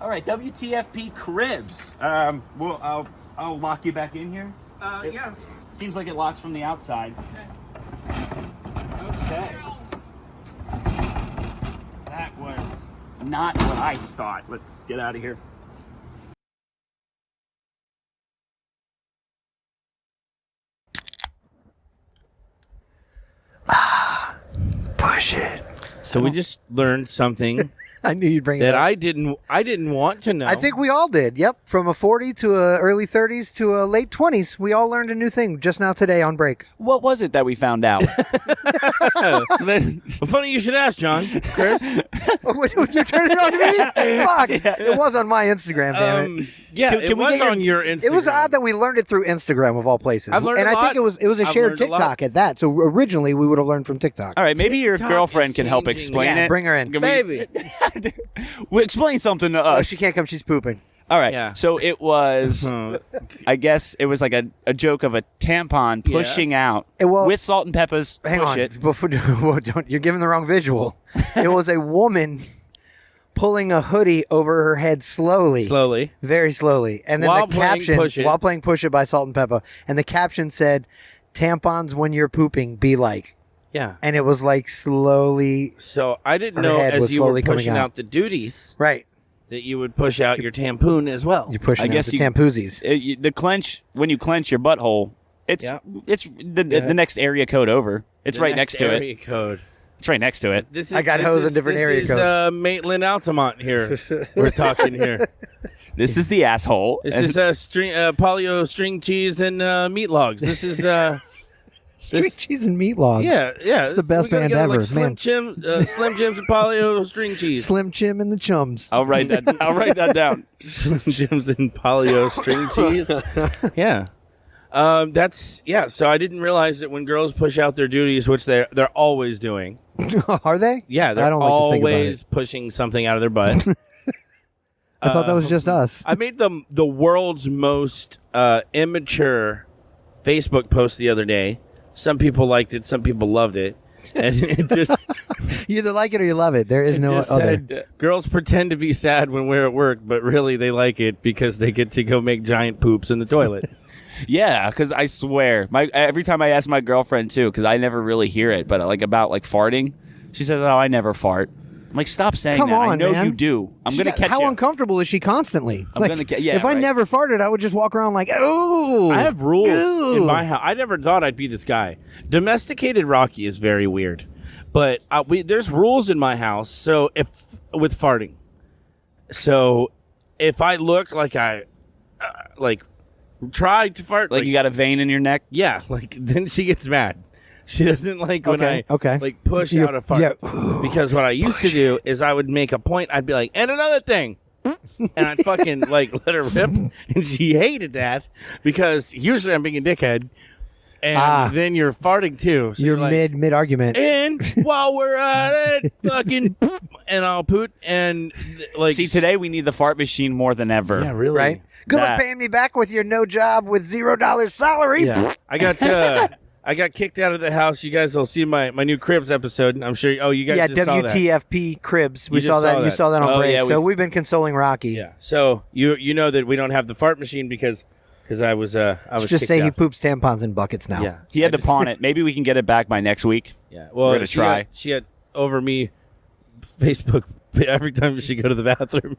Speaker 5: All right, WTFP Cribs. Well, I'll lock you back in here.
Speaker 3: Yeah.
Speaker 5: Seems like it locks from the outside. Okay. That was not what I thought. Let's get out of here.
Speaker 4: Push it.
Speaker 3: So we just learned something
Speaker 4: I knew you'd bring it
Speaker 3: that
Speaker 4: up.
Speaker 3: I didn't want to know.
Speaker 4: I think we all did. Yep. From a 40 to a early 30s to a late 20s. We all learned a new thing just now today on break.
Speaker 5: What was it that we found out?
Speaker 3: Well, funny you should ask, John. Chris.
Speaker 4: Would you turn it on to me? Fuck. It was on my Instagram, damn it.
Speaker 3: Yeah,
Speaker 5: Can
Speaker 3: it
Speaker 5: we
Speaker 3: was
Speaker 5: get your-
Speaker 3: on your Instagram.
Speaker 4: It was odd that we learned it through Instagram of all places.
Speaker 3: I've learned
Speaker 4: and
Speaker 3: a
Speaker 4: I
Speaker 3: lot.
Speaker 4: think it was a
Speaker 3: I've
Speaker 4: shared
Speaker 3: learned a lot.
Speaker 4: TikTok at that. So originally we would have learned from TikTok.
Speaker 5: All right, maybe your
Speaker 3: TikTok
Speaker 5: girlfriend
Speaker 3: is
Speaker 5: can help
Speaker 3: changing.
Speaker 5: explain
Speaker 4: Yeah,
Speaker 5: it.
Speaker 4: bring her in.
Speaker 5: Can we-
Speaker 3: Baby.
Speaker 5: Well, explain something to
Speaker 4: Oh,
Speaker 5: us.
Speaker 4: she can't come. She's pooping.
Speaker 5: All right.
Speaker 3: Yeah.
Speaker 5: So it was, I guess it was like a joke of a tampon pushing
Speaker 3: Yes.
Speaker 5: out
Speaker 4: Well,
Speaker 5: with Salt and Pepper's
Speaker 4: Hang
Speaker 5: push
Speaker 4: on.
Speaker 5: it.
Speaker 4: Before, you're giving the wrong visual. It was a woman pulling a hoodie over her head slowly. Very slowly. And then
Speaker 3: While
Speaker 4: the
Speaker 3: playing
Speaker 4: caption,
Speaker 3: Push It.
Speaker 4: while playing Push It by Salt and Pepper, and the caption said, tampons when you're pooping be like.
Speaker 3: Yeah.
Speaker 4: And it was like slowly.
Speaker 3: So I didn't
Speaker 4: Her
Speaker 3: know
Speaker 4: head was
Speaker 3: as you were
Speaker 4: slowly coming
Speaker 3: pushing
Speaker 4: out.
Speaker 3: out the duties
Speaker 4: Right.
Speaker 3: that you would push out your tampoon as well.
Speaker 4: You're pushing
Speaker 5: I
Speaker 4: out
Speaker 5: guess
Speaker 4: the
Speaker 5: you-
Speaker 4: tampoozies.
Speaker 5: The clench, when you clench your butthole, it's
Speaker 3: Yeah.
Speaker 5: it's the next area code over. It's
Speaker 3: The
Speaker 5: right next to
Speaker 3: area
Speaker 5: it.
Speaker 3: code.
Speaker 5: It's right next to it.
Speaker 3: This
Speaker 4: I got hose in different area
Speaker 3: This
Speaker 4: codes.
Speaker 3: is Maitland Altamont here. We're talking here.
Speaker 5: This is the asshole.
Speaker 3: This
Speaker 5: And-
Speaker 3: is polio string cheese and meat logs. This is
Speaker 4: Street cheese and meat logs.
Speaker 3: yeah.
Speaker 4: It's the best
Speaker 3: we gotta
Speaker 4: band
Speaker 3: get it
Speaker 4: ever,
Speaker 3: like Slim
Speaker 4: man.
Speaker 3: Slim Jims and polio string cheese.
Speaker 4: Slim Chim and the Chums.
Speaker 5: I'll write that down.
Speaker 3: Slim Jims and polio string cheese. Yeah. So I didn't realize that when girls push out their duties, which they're always doing.
Speaker 4: Are they?
Speaker 3: Yeah, they're
Speaker 4: I don't like to think about
Speaker 3: always
Speaker 4: it.
Speaker 3: pushing something out of their butt.
Speaker 4: I thought that was just us.
Speaker 3: I made the world's most immature Facebook post the other day. Some people liked it, some people loved it. And it just
Speaker 4: You either like it or you love it. There is no
Speaker 3: just
Speaker 4: other.
Speaker 3: said, girls pretend to be sad when we're at work, but really they like it because they get to go make giant poops in the toilet.
Speaker 5: Yeah, because I swear, every time I ask my girlfriend too, because I never really hear it, but about farting, she says, "Oh, I never fart." I'm like, "Stop saying
Speaker 4: Come
Speaker 5: that. I
Speaker 4: on,
Speaker 5: know
Speaker 4: man.
Speaker 5: you do. I'm gonna catch
Speaker 4: How
Speaker 5: you."
Speaker 4: uncomfortable is she constantly?
Speaker 5: I'm gonna yeah,
Speaker 4: If I
Speaker 5: right.
Speaker 4: never farted, I would just walk around like, oh.
Speaker 3: I have rules
Speaker 4: Ew.
Speaker 3: in my house. I never thought I'd be this guy. Domesticated Rocky is very weird, but there's rules in my house. So with farting, so if I look like I tried to fart,
Speaker 5: Like you got a vein in your neck.
Speaker 3: yeah, then she gets mad. She doesn't like when
Speaker 4: Okay.
Speaker 3: I push
Speaker 4: Yeah,
Speaker 3: out a fart.
Speaker 4: yeah.
Speaker 3: Because what I used to do is I would make a point. I'd be like, and another thing. And I'd fucking let her rip. And she hated that because usually I'm being a dickhead. and then you're farting too. So
Speaker 4: You're
Speaker 3: like,
Speaker 4: mid argument.
Speaker 3: And while we're at it, fucking, and I'll poot and like.
Speaker 6: See, today we need the fart machine more than ever.
Speaker 3: Yeah, really.
Speaker 4: Right? Good luck
Speaker 6: That-
Speaker 4: paying me back with your no job with $0 salary.
Speaker 3: Yeah, I got kicked out of the house. You guys will see my new Cribs episode. I'm sure. Oh, you guys
Speaker 4: Yeah,
Speaker 3: just saw that.
Speaker 4: WTFP Cribs. We
Speaker 3: You
Speaker 4: saw
Speaker 3: just
Speaker 4: that.
Speaker 3: saw
Speaker 4: You
Speaker 3: that.
Speaker 4: saw that on
Speaker 6: Oh,
Speaker 4: break.
Speaker 6: yeah,
Speaker 4: So we've been consoling Rocky.
Speaker 3: Yeah. So you know that we don't have the fart machine because I was
Speaker 4: Just
Speaker 3: kicked
Speaker 4: say he
Speaker 3: out.
Speaker 4: poops tampons in buckets now.
Speaker 3: Yeah.
Speaker 6: He had to pawn it. Maybe we can get it back by next week.
Speaker 3: Yeah. Well,
Speaker 6: We're gonna
Speaker 3: she
Speaker 6: try.
Speaker 3: She had over me Facebook every time she go to the bathroom.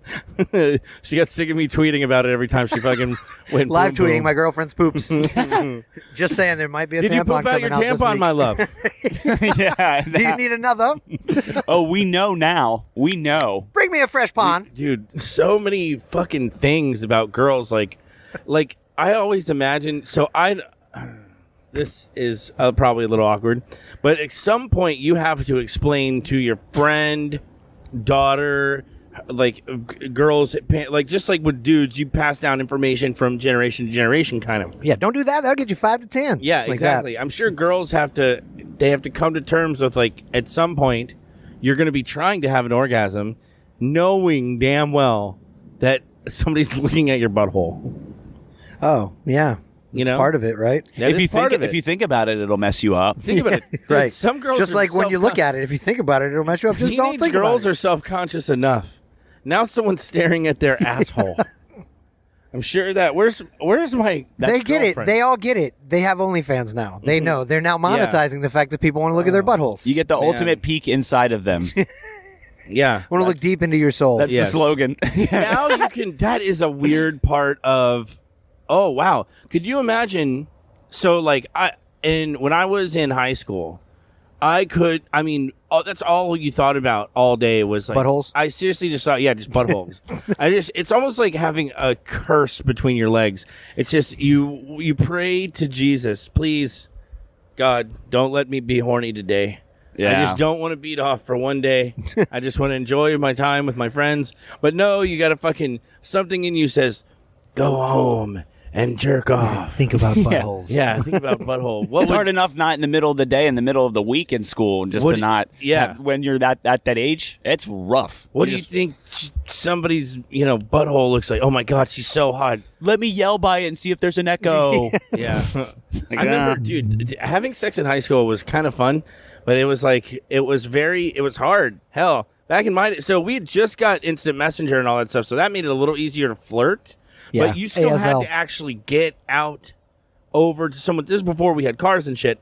Speaker 3: She got sick of me tweeting about it every time she fucking went
Speaker 4: Live
Speaker 3: boom,
Speaker 4: tweeting
Speaker 3: boom.
Speaker 4: my girlfriend's poops. Just saying there might be a
Speaker 3: Did
Speaker 4: tampon
Speaker 3: you poop out
Speaker 4: coming
Speaker 3: your
Speaker 4: out this
Speaker 3: tampon,
Speaker 4: week.
Speaker 3: my love?
Speaker 6: Yeah.
Speaker 4: Do you need another?
Speaker 6: Oh, we know now. We know.
Speaker 4: Bring me a fresh pond.
Speaker 3: Dude, so many fucking things about girls. Like I always imagine. So this is probably a little awkward, but at some point you have to explain to your friend, daughter, like girls, like just like with dudes, you pass down information from generation to generation, kind of.
Speaker 4: Yeah, don't do that. That'll get you 5 to 10.
Speaker 3: Yeah,
Speaker 4: Like
Speaker 3: exactly.
Speaker 4: that.
Speaker 3: I'm sure girls have to come to terms with, like, at some point you're going to be trying to have an orgasm knowing damn well that somebody's looking at your butthole.
Speaker 4: Oh, yeah.
Speaker 3: You
Speaker 4: It's
Speaker 3: know?
Speaker 4: part of it, right?
Speaker 3: That
Speaker 6: if
Speaker 3: is
Speaker 6: you
Speaker 3: part
Speaker 6: think
Speaker 3: of it.
Speaker 6: if you think about it, it'll mess you up.
Speaker 3: Think about it. Dude,
Speaker 4: Right.
Speaker 3: Some girls
Speaker 4: Just
Speaker 3: are
Speaker 4: like when you look
Speaker 3: self-
Speaker 4: at it, if you think about it, it'll mess you up. Just don't
Speaker 3: Teenage
Speaker 4: think
Speaker 3: girls
Speaker 4: about
Speaker 3: are self-conscious enough. Now someone's staring at their asshole. I'm sure that where's my
Speaker 4: it. They get it.
Speaker 3: girlfriend?
Speaker 4: They all get it. They have OnlyFans now. They know. They're now monetizing the fact that people want to look at their buttholes.
Speaker 6: You get the
Speaker 3: Man.
Speaker 6: ultimate peek inside of them.
Speaker 3: Yeah.
Speaker 4: want to look deep into your soul.
Speaker 6: That's
Speaker 3: Yes.
Speaker 6: the slogan.
Speaker 3: Now you can. That is a weird part of. Oh wow! Could you imagine? So like when I was in high school, I mean, that's all you thought about all day was like
Speaker 4: Buttholes?
Speaker 3: I seriously just thought, yeah, just buttholes. It's almost like having a curse between your legs. It's just you pray to Jesus, please, God, don't let me be horny today. I
Speaker 6: Yeah.
Speaker 3: just don't want to beat off for one day. I just want to enjoy my time with my friends. But no, you got to fucking, something in you says, go home and jerk off.
Speaker 4: Think about buttholes.
Speaker 3: Yeah, think about butthole. What
Speaker 6: It's
Speaker 3: would-
Speaker 6: hard enough not in the middle of the day, in the middle of the week in school, just
Speaker 3: What
Speaker 6: to
Speaker 3: do-
Speaker 6: not.
Speaker 3: yeah.
Speaker 6: When you're at that age, it's rough.
Speaker 3: What do you think somebody's, butthole looks like? Oh my God, she's so hot.
Speaker 6: Let me yell by it and see if there's an echo.
Speaker 3: Yeah.
Speaker 6: Like,
Speaker 3: I remember, dude, having sex in high school was kind of fun, but it was like, it was hard. Hell, back in my day, so we had just got instant messenger and all that stuff, so that made it a little easier to flirt.
Speaker 4: Yeah.
Speaker 3: But you still had
Speaker 4: ASL.
Speaker 3: to actually get out over to someone. This is before we had cars and shit.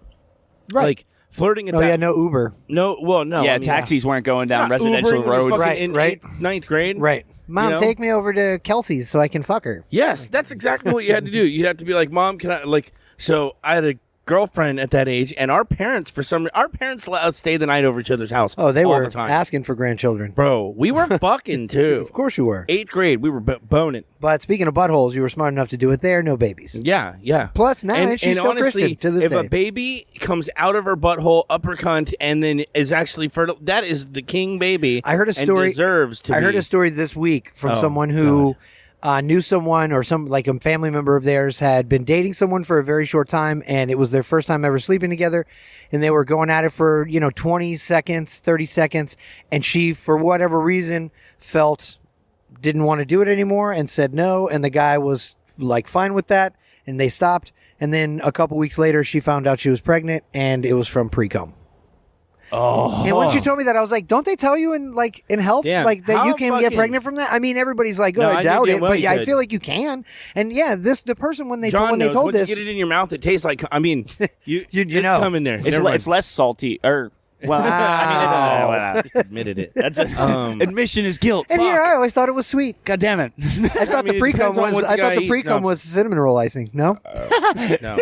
Speaker 4: Right.
Speaker 3: Like flirting at
Speaker 4: Oh,
Speaker 3: that.
Speaker 4: yeah, no Uber.
Speaker 3: No, well, no.
Speaker 6: yeah,
Speaker 3: I mean,
Speaker 6: taxis weren't going down
Speaker 3: not
Speaker 6: residential
Speaker 3: Ubering when you're
Speaker 6: roads.
Speaker 3: fucking
Speaker 4: Right,
Speaker 3: in
Speaker 4: right.
Speaker 3: 8th, 9th grade.
Speaker 4: Right. Mom,
Speaker 3: know?
Speaker 4: take me over to Kelsey's so I can fuck her.
Speaker 3: Yes, that's exactly what you had to do. You'd have to be like, Mom, can I, like, so I had a girlfriend at that age, and our parents, let us stay the night over each other's house.
Speaker 4: Oh, they
Speaker 3: all
Speaker 4: were
Speaker 3: the time.
Speaker 4: asking for grandchildren.
Speaker 3: Bro, we were fucking too.
Speaker 4: Of course you were.
Speaker 3: 8th grade, we were boning.
Speaker 4: But speaking of buttholes, you were smart enough to do it there. No babies.
Speaker 3: Yeah, yeah.
Speaker 4: Plus, now she's still
Speaker 3: honestly,
Speaker 4: Christian to this
Speaker 3: if
Speaker 4: day.
Speaker 3: a baby comes out of her butthole, upper cunt, and then is actually fertile, that is the king baby.
Speaker 4: I heard a
Speaker 3: and
Speaker 4: story.
Speaker 3: deserves to
Speaker 4: I heard
Speaker 3: be.
Speaker 4: a story this week from
Speaker 3: Oh,
Speaker 4: someone who knew someone or some like a family member of theirs had been dating someone for a very short time, and it was their first time ever sleeping together, and they were going at it for 20 seconds, 30 seconds, and she, for whatever reason, didn't want to do it anymore and said no, and the guy was like fine with that, and they stopped, and then a couple weeks later she found out she was pregnant, and it was from pre-cum. Oh. And when she told me that, I was like, don't they tell you in health
Speaker 3: Damn.
Speaker 4: like that
Speaker 3: How
Speaker 4: you can get
Speaker 3: fucking-
Speaker 4: pregnant from that? I mean, everybody's like, oh,
Speaker 3: No,
Speaker 4: I
Speaker 3: I
Speaker 4: doubt
Speaker 3: knew
Speaker 4: it,
Speaker 3: damn well
Speaker 4: but
Speaker 3: you
Speaker 4: yeah, I
Speaker 3: could.
Speaker 4: feel like you can. And yeah, the person when they
Speaker 3: John
Speaker 4: told
Speaker 3: knows,
Speaker 4: told
Speaker 3: once
Speaker 4: this,
Speaker 3: you get it in your mouth, it tastes like, I mean, you
Speaker 4: You
Speaker 3: just
Speaker 4: know.
Speaker 3: come in there.
Speaker 6: It's,
Speaker 3: Never mind.
Speaker 6: it's less salty. Or well,
Speaker 4: Wow.
Speaker 6: I mean,
Speaker 3: Just admitted it.
Speaker 6: that's admission is guilt.
Speaker 4: and here
Speaker 6: Fuck.
Speaker 4: I always thought it was sweet.
Speaker 6: God damn it.
Speaker 4: I thought
Speaker 3: mean,
Speaker 4: the
Speaker 3: it
Speaker 4: pre-cum
Speaker 3: depends on
Speaker 4: was.
Speaker 3: what the
Speaker 4: I thought
Speaker 3: guy
Speaker 4: the
Speaker 3: eats.
Speaker 4: pre-cum
Speaker 3: No.
Speaker 4: was cinnamon roll icing. No,
Speaker 3: No.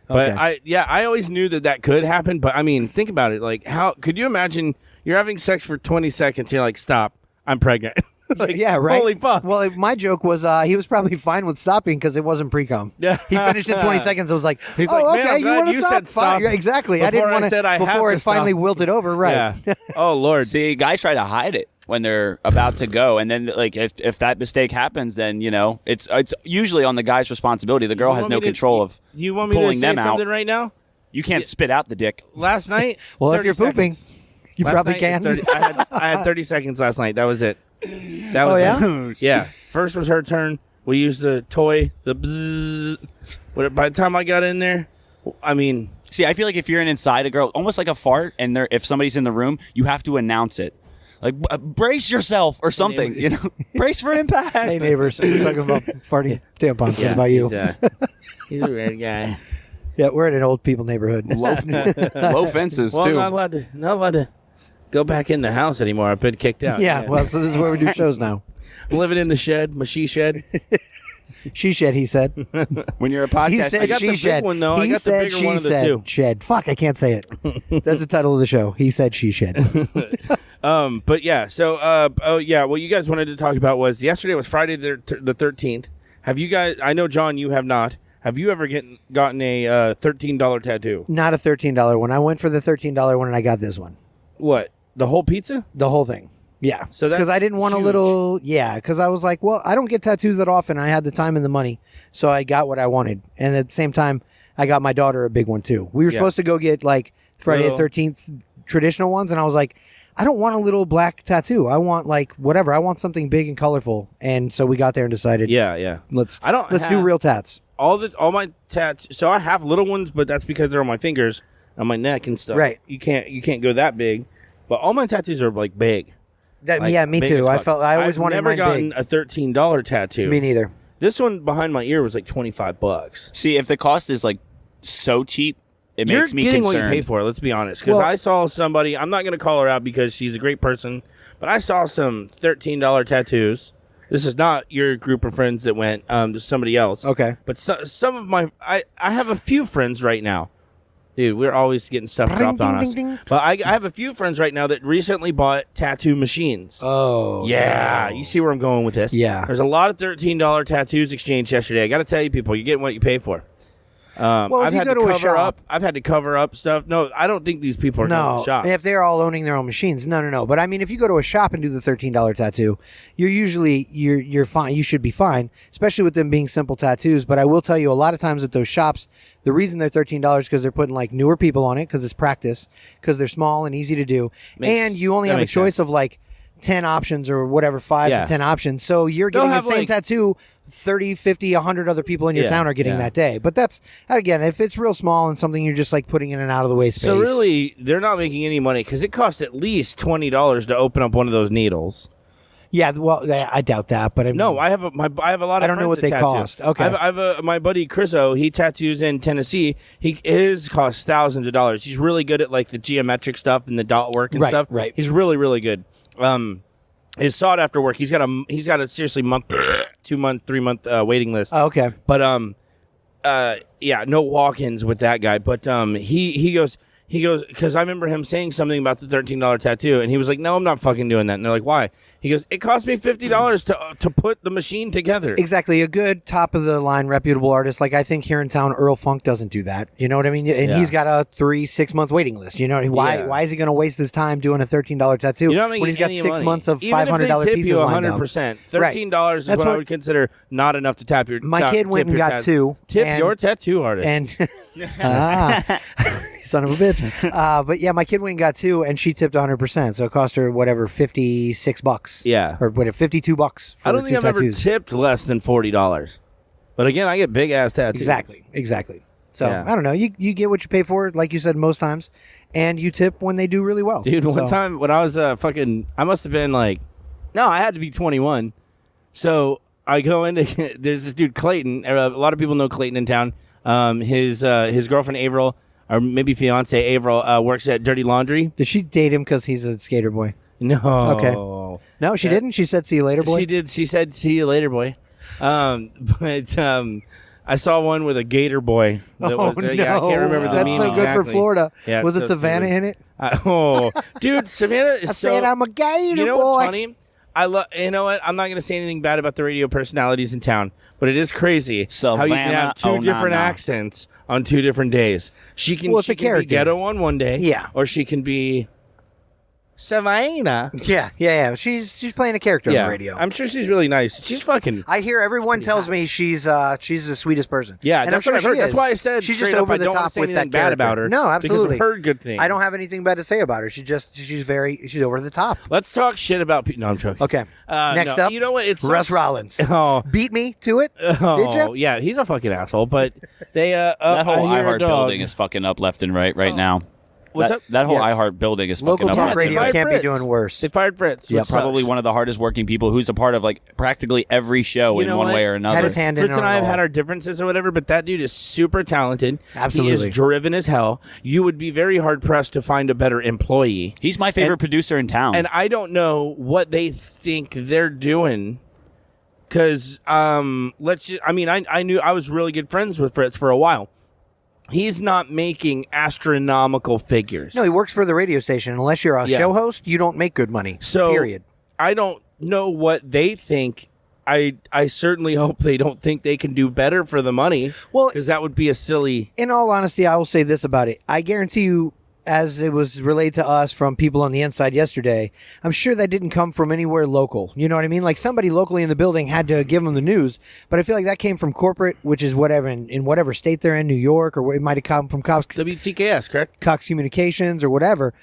Speaker 3: But I always knew that could happen. But I mean, think about it. Like, how could you imagine you're having sex for 20 seconds? You're like, stop, I'm pregnant. Like,
Speaker 4: yeah, right.
Speaker 3: Holy fuck.
Speaker 4: Well, my joke was he was probably fine with stopping because it wasn't pre-cum.
Speaker 3: Yeah.
Speaker 4: He finished in 20 seconds. I was like,
Speaker 3: He's
Speaker 4: oh,
Speaker 3: like, man,
Speaker 4: okay,
Speaker 3: I'm
Speaker 4: you
Speaker 3: glad
Speaker 4: want to
Speaker 3: you
Speaker 4: stop?
Speaker 3: said stop
Speaker 4: Fine. Yeah, exactly. I didn't
Speaker 3: before I
Speaker 4: want to
Speaker 3: said I have
Speaker 4: before
Speaker 3: to
Speaker 4: it finally
Speaker 3: stop.
Speaker 4: wilted over. Right.
Speaker 3: Yeah. Oh Lord.
Speaker 6: See, guys try to hide it when they're about to go, and then like if that mistake happens, then it's usually on the guy's responsibility. The girl has no control of
Speaker 3: You want me to
Speaker 6: pulling
Speaker 3: say
Speaker 6: them out.
Speaker 3: something right now?
Speaker 6: You can't spit out the dick.
Speaker 3: Last night.
Speaker 4: Well, if
Speaker 3: 30
Speaker 4: you're pooping,
Speaker 3: seconds.
Speaker 4: you
Speaker 3: Last
Speaker 4: probably
Speaker 3: night
Speaker 4: can.
Speaker 3: is 30 I had 30 seconds last night. That was it. That was
Speaker 4: yeah?
Speaker 3: it. Yeah. First was her turn. We used the toy, the bzzz. By the time I got in there, I mean,
Speaker 6: See, I feel like if you're inside a girl, almost like a fart, and if somebody's in the room, you have to announce it. Like, brace yourself or something, you know? Brace for impact.
Speaker 4: Hey, neighbors. We're talking about farting tampons. What about you?
Speaker 3: He's a weird guy.
Speaker 4: Yeah, we're in an old people neighborhood.
Speaker 6: Low fences,
Speaker 3: Well,
Speaker 6: too.
Speaker 3: I'm not allowed to go back in the house anymore. I've been kicked out.
Speaker 4: Yeah, well, so this is where we do shows now.
Speaker 3: I'm living in the shed, my she shed.
Speaker 4: She shed, he said.
Speaker 6: When you're a podcast,
Speaker 4: He
Speaker 3: I
Speaker 4: said
Speaker 3: got
Speaker 4: she
Speaker 3: the big
Speaker 4: shed.
Speaker 3: one, though. I
Speaker 4: He
Speaker 3: got the
Speaker 4: said
Speaker 3: bigger
Speaker 4: she
Speaker 3: one of the
Speaker 4: said
Speaker 3: two.
Speaker 4: shed. Fuck, I can't say it. That's the title of the show. He said she shed.
Speaker 3: But yeah, so what you guys wanted to talk about was yesterday was Friday the 13th. Have you guys? I know, John, you have not. Have you ever gotten a $13 tattoo?
Speaker 4: Not a $13 one. I went for the $13 one and I got this one.
Speaker 3: What? The whole pizza?
Speaker 4: The whole thing. Yeah.
Speaker 3: So that's
Speaker 4: because I didn't want
Speaker 3: huge.
Speaker 4: a little. Yeah, because I was like, well, I don't get tattoos that often. I had the time and the money, so I got what I wanted. And at the same time, I got my daughter a big one too. We were
Speaker 3: Yeah.
Speaker 4: supposed to go get like Friday the
Speaker 3: Little-
Speaker 4: 13th traditional ones, and I was like, I don't want a little black tattoo. I want like whatever. I want something big and colorful. And so we got there and decided,
Speaker 3: Yeah.
Speaker 4: let's
Speaker 3: I don't
Speaker 4: do
Speaker 3: have-
Speaker 4: real tats.
Speaker 3: All my tattoos. So I have little ones, but that's because they're on my fingers, on my neck and stuff.
Speaker 4: Right.
Speaker 3: You can't go that big. But all my tattoos are like big. Like,
Speaker 4: Yeah, me
Speaker 3: big
Speaker 4: too.
Speaker 3: as
Speaker 4: I
Speaker 3: fuck.
Speaker 4: always
Speaker 3: I've
Speaker 4: wanted
Speaker 3: never
Speaker 4: mine
Speaker 3: gotten
Speaker 4: big.
Speaker 3: a $13 tattoo.
Speaker 4: Me neither.
Speaker 3: This one behind my ear was like $25.
Speaker 6: See, if the cost is like so cheap, it
Speaker 3: You're
Speaker 6: makes me
Speaker 3: getting
Speaker 6: concerned.
Speaker 3: what you pay for. Let's be honest, because
Speaker 4: Well-
Speaker 3: I saw somebody. I'm not going to call her out because she's a great person, but I saw some $13 tattoos. This is not your group of friends that went. This is somebody else.
Speaker 4: Okay.
Speaker 3: But some of my, I have a few friends right now. Dude, we're always getting stuff
Speaker 4: Ding,
Speaker 3: dropped on
Speaker 4: ding,
Speaker 3: us.
Speaker 4: ding, ding.
Speaker 3: But I have a few friends right now that recently bought tattoo machines.
Speaker 4: Oh.
Speaker 3: Yeah, you see where I'm going with this.
Speaker 4: Yeah.
Speaker 3: There's a lot of $13 tattoos exchanged yesterday. I got to tell you, people, you're getting what you pay for.
Speaker 4: Well, if
Speaker 3: I've
Speaker 4: you
Speaker 3: had
Speaker 4: go to a
Speaker 3: cover
Speaker 4: shop-
Speaker 3: up. I've had to cover up stuff. No, I don't think these people are going to
Speaker 4: No,
Speaker 3: the shop.
Speaker 4: if they're all owning their own machines, no. But I mean, if you go to a shop and do the $13 tattoo, you're fine. You should be fine, especially with them being simple tattoos. But I will tell you, a lot of times at those shops, the reason they're $13 because they're putting like newer people on it because it's practice, because they're small and easy to do, and you only
Speaker 3: that
Speaker 4: have a
Speaker 3: makes
Speaker 4: choice
Speaker 3: sense.
Speaker 4: of like 10 options or whatever, 5
Speaker 3: Yeah.
Speaker 4: to 10 options. So you're
Speaker 3: They'll
Speaker 4: getting the
Speaker 3: have,
Speaker 4: same
Speaker 3: like-
Speaker 4: tattoo 30, 50, 100 other people in your
Speaker 3: Yeah,
Speaker 4: town are getting
Speaker 3: yeah.
Speaker 4: that day. But that's, again, if it's real small and something you're just like putting in and out of the way space.
Speaker 3: So really, they're not making any money because it costs at least $20 to open up one of those needles.
Speaker 4: Yeah, well, I doubt that, but
Speaker 3: No, I have a lot of.
Speaker 4: I don't know
Speaker 3: friends
Speaker 4: what
Speaker 3: that
Speaker 4: they
Speaker 3: tattoo.
Speaker 4: cost. Okay.
Speaker 3: I have my buddy Chriso. He tattoos in Tennessee. His costs thousands of dollars. He's really good at like the geometric stuff and the dot work and
Speaker 4: Right,
Speaker 3: stuff.
Speaker 4: right.
Speaker 3: He's really really good. His sought after work. He's got a seriously month, 2 month, 3 month waiting list.
Speaker 4: Oh, okay.
Speaker 3: But yeah, no walk-ins with that guy. But he goes because I remember him saying something about the $13 tattoo, and he was like, "No, I'm not fucking doing that." And they're like, "Why?" He goes, "It cost me $50 to put the machine together."
Speaker 4: Exactly. A good top of the line reputable artist. Like I think here in town, Earl Funk doesn't do that. You know what I mean? And
Speaker 3: Yeah.
Speaker 4: he's got a 3-6 month waiting list. You know why?
Speaker 3: Yeah.
Speaker 4: Why is he going to waste his time doing a $13 tattoo
Speaker 3: You're not making
Speaker 4: when he's got
Speaker 3: any
Speaker 4: 6
Speaker 3: money.
Speaker 4: months of
Speaker 3: Even if they
Speaker 4: $500
Speaker 3: tip
Speaker 4: pieces
Speaker 3: you
Speaker 4: lined up?
Speaker 3: 100%.
Speaker 4: Right.
Speaker 3: $13 is
Speaker 4: That's
Speaker 3: what I
Speaker 4: what-
Speaker 3: would consider not enough to tap your.
Speaker 4: My kid went
Speaker 3: tip
Speaker 4: and
Speaker 3: your
Speaker 4: got two,
Speaker 3: Tip
Speaker 4: and-
Speaker 3: your tattoo artist.
Speaker 4: And son of a bitch. But yeah, my kid went and got two, and she tipped 100%. So it cost her whatever $56.
Speaker 3: Yeah.
Speaker 4: or what? $52. For
Speaker 3: I don't think I've ever
Speaker 4: tattoos.
Speaker 3: tipped less than $40. But again, I get big ass tattoos.
Speaker 4: Exactly. So
Speaker 3: Yeah.
Speaker 4: I don't know. You get what you pay for, like you said most times, and you tip when they do really well.
Speaker 3: Dude, one
Speaker 4: So-
Speaker 3: time when I was I must have been like, no, I had to be 21. So I go into, there's this dude, Clayton. A lot of people know Clayton in town. His girlfriend, Averill, or maybe fiance, Averill, works at Dirty Laundry.
Speaker 4: Did she date him because he's a skater boy?
Speaker 3: No.
Speaker 4: Okay. No, she didn't. She said, "See you later, boy."
Speaker 3: She did. She said, "See you later, boy." But I saw one with a gator boy. That
Speaker 4: Oh
Speaker 3: was,
Speaker 4: no!
Speaker 3: yeah, I can't remember the
Speaker 4: That's
Speaker 3: meme
Speaker 4: so good
Speaker 3: exactly.
Speaker 4: for Florida.
Speaker 3: Yeah,
Speaker 4: Was
Speaker 3: it's
Speaker 4: it
Speaker 3: so
Speaker 4: Savannah
Speaker 3: stupid.
Speaker 4: in it?
Speaker 3: Dude, Savannah is
Speaker 4: I
Speaker 3: so.
Speaker 4: said I'm a gator
Speaker 3: You know
Speaker 4: boy.
Speaker 3: what's funny? I love. You know what? I'm not going to say anything bad about the radio personalities in town, but it is crazy how you can have
Speaker 6: Savannah
Speaker 3: two different
Speaker 6: Onana.
Speaker 3: accents on 2 different days. She can.
Speaker 4: Well, it's
Speaker 3: she
Speaker 4: a
Speaker 3: can be
Speaker 4: character.
Speaker 3: ghetto on one day,
Speaker 4: Yeah.
Speaker 3: or she can be Savannah.
Speaker 4: Yeah. She's playing a character on the radio.
Speaker 3: I'm sure she's really nice. She's fucking.
Speaker 4: I hear everyone tells me she's the sweetest person.
Speaker 3: Yeah,
Speaker 4: and
Speaker 3: that's
Speaker 4: I'm
Speaker 3: what
Speaker 4: sure
Speaker 3: I've heard.
Speaker 4: she
Speaker 3: That's
Speaker 4: is.
Speaker 3: why I said
Speaker 4: she's
Speaker 3: straight
Speaker 4: just
Speaker 3: up,
Speaker 4: over
Speaker 3: I
Speaker 4: the
Speaker 3: don't wanna
Speaker 4: top
Speaker 3: say
Speaker 4: with
Speaker 3: anything
Speaker 4: that
Speaker 3: bad
Speaker 4: character.
Speaker 3: about her.
Speaker 4: No,
Speaker 3: because
Speaker 4: absolutely.
Speaker 3: I've heard good things.
Speaker 4: I don't have anything bad to say about her. She's over the top.
Speaker 3: Let's talk shit about people. No, I'm joking.
Speaker 4: Okay. Next
Speaker 3: no,
Speaker 4: up,
Speaker 3: you know what? It's
Speaker 4: Russ Rollins.
Speaker 3: Oh,
Speaker 4: Beat me to it. Did
Speaker 3: oh,
Speaker 4: you?
Speaker 3: yeah, he's a fucking asshole. But they
Speaker 6: That whole
Speaker 3: I hear a
Speaker 6: iHeart
Speaker 3: dog.
Speaker 6: building is fucking up left and right now.
Speaker 3: What's
Speaker 6: that,
Speaker 3: up?
Speaker 6: That whole
Speaker 4: Yeah.
Speaker 6: iHeart building is
Speaker 4: Local
Speaker 6: fucking
Speaker 4: talk
Speaker 6: up.
Speaker 4: radio
Speaker 3: They fired
Speaker 4: can't be
Speaker 3: Fritz.
Speaker 4: doing worse.
Speaker 3: They fired Fritz.
Speaker 6: Yeah,
Speaker 3: which
Speaker 6: probably
Speaker 3: sucks.
Speaker 6: one of the hardest working people who's a part of like practically every show
Speaker 3: You
Speaker 6: in
Speaker 3: know
Speaker 6: one
Speaker 3: what?
Speaker 6: way or another.
Speaker 4: Had his hand in
Speaker 3: Fritz
Speaker 4: on
Speaker 3: and I
Speaker 4: it
Speaker 3: have
Speaker 4: all.
Speaker 3: had our differences or whatever, but that dude is super talented.
Speaker 4: Absolutely.
Speaker 3: He is driven as hell. You would be very hard pressed to find a better employee.
Speaker 6: He's my favorite
Speaker 3: And-
Speaker 6: producer in town.
Speaker 3: And I don't know what they think they're doing. Because, I knew I was really good friends with Fritz for a while. He's not making astronomical figures.
Speaker 4: No, he works for the radio station. Unless you're a
Speaker 3: Yeah.
Speaker 4: show host, you don't make good money.
Speaker 3: So
Speaker 4: period.
Speaker 3: I don't know what they think. I certainly hope they don't think they can do better for the money.
Speaker 4: Well-
Speaker 3: because that would be a silly.
Speaker 4: In all honesty, I will say this about it. I guarantee you, as it was relayed to us from people on the inside yesterday, I'm sure that didn't come from anywhere local. You know what I mean? Like somebody locally in the building had to give them the news, but I feel like that came from corporate, which is whatever in whatever state they're in, New York, or it might have come from
Speaker 3: WTKS, correct?
Speaker 4: Cox Communications or whatever,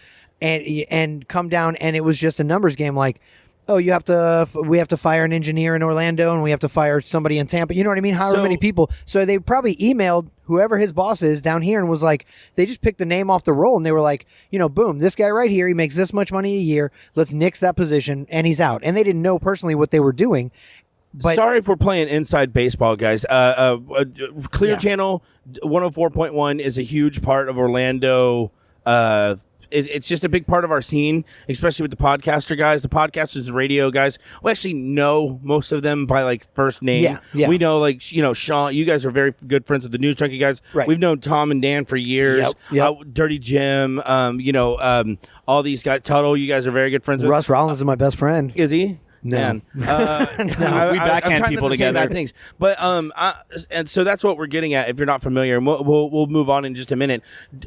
Speaker 4: and come down, and it was just a numbers game. Like, oh, we have to fire an engineer in Orlando, and we have to fire somebody in Tampa. You know what I mean? However
Speaker 3: So-
Speaker 4: many people. So they probably emailed whoever his boss is down here and was like, they just picked the name off the roll, and they were like, boom, this guy right here, he makes this much money a year. Let's nix that position, and he's out. And they didn't know personally what they were doing. But
Speaker 3: Sorry if we're playing inside baseball, guys. Clear
Speaker 4: Yeah.
Speaker 3: Channel 104.1 is a huge part of Orlando. It's just a big part of our scene, especially with the podcaster guys, the podcasters and radio guys. We actually know most of them by like first name.
Speaker 4: Yeah.
Speaker 3: We know Sean. You guys are very good friends with the News Junkie guys.
Speaker 4: Right.
Speaker 3: We've known Tom and Dan for years.
Speaker 4: Yep.
Speaker 3: Dirty Jim. All these guys. Tuttle. You guys are very good friends with.
Speaker 4: Russ Rollins is my best friend.
Speaker 3: Is he?
Speaker 4: No.
Speaker 3: Man.
Speaker 6: We backhand people together.
Speaker 3: Bad things. But and so that's what we're getting at. If you're not familiar, and we'll move on in just a minute.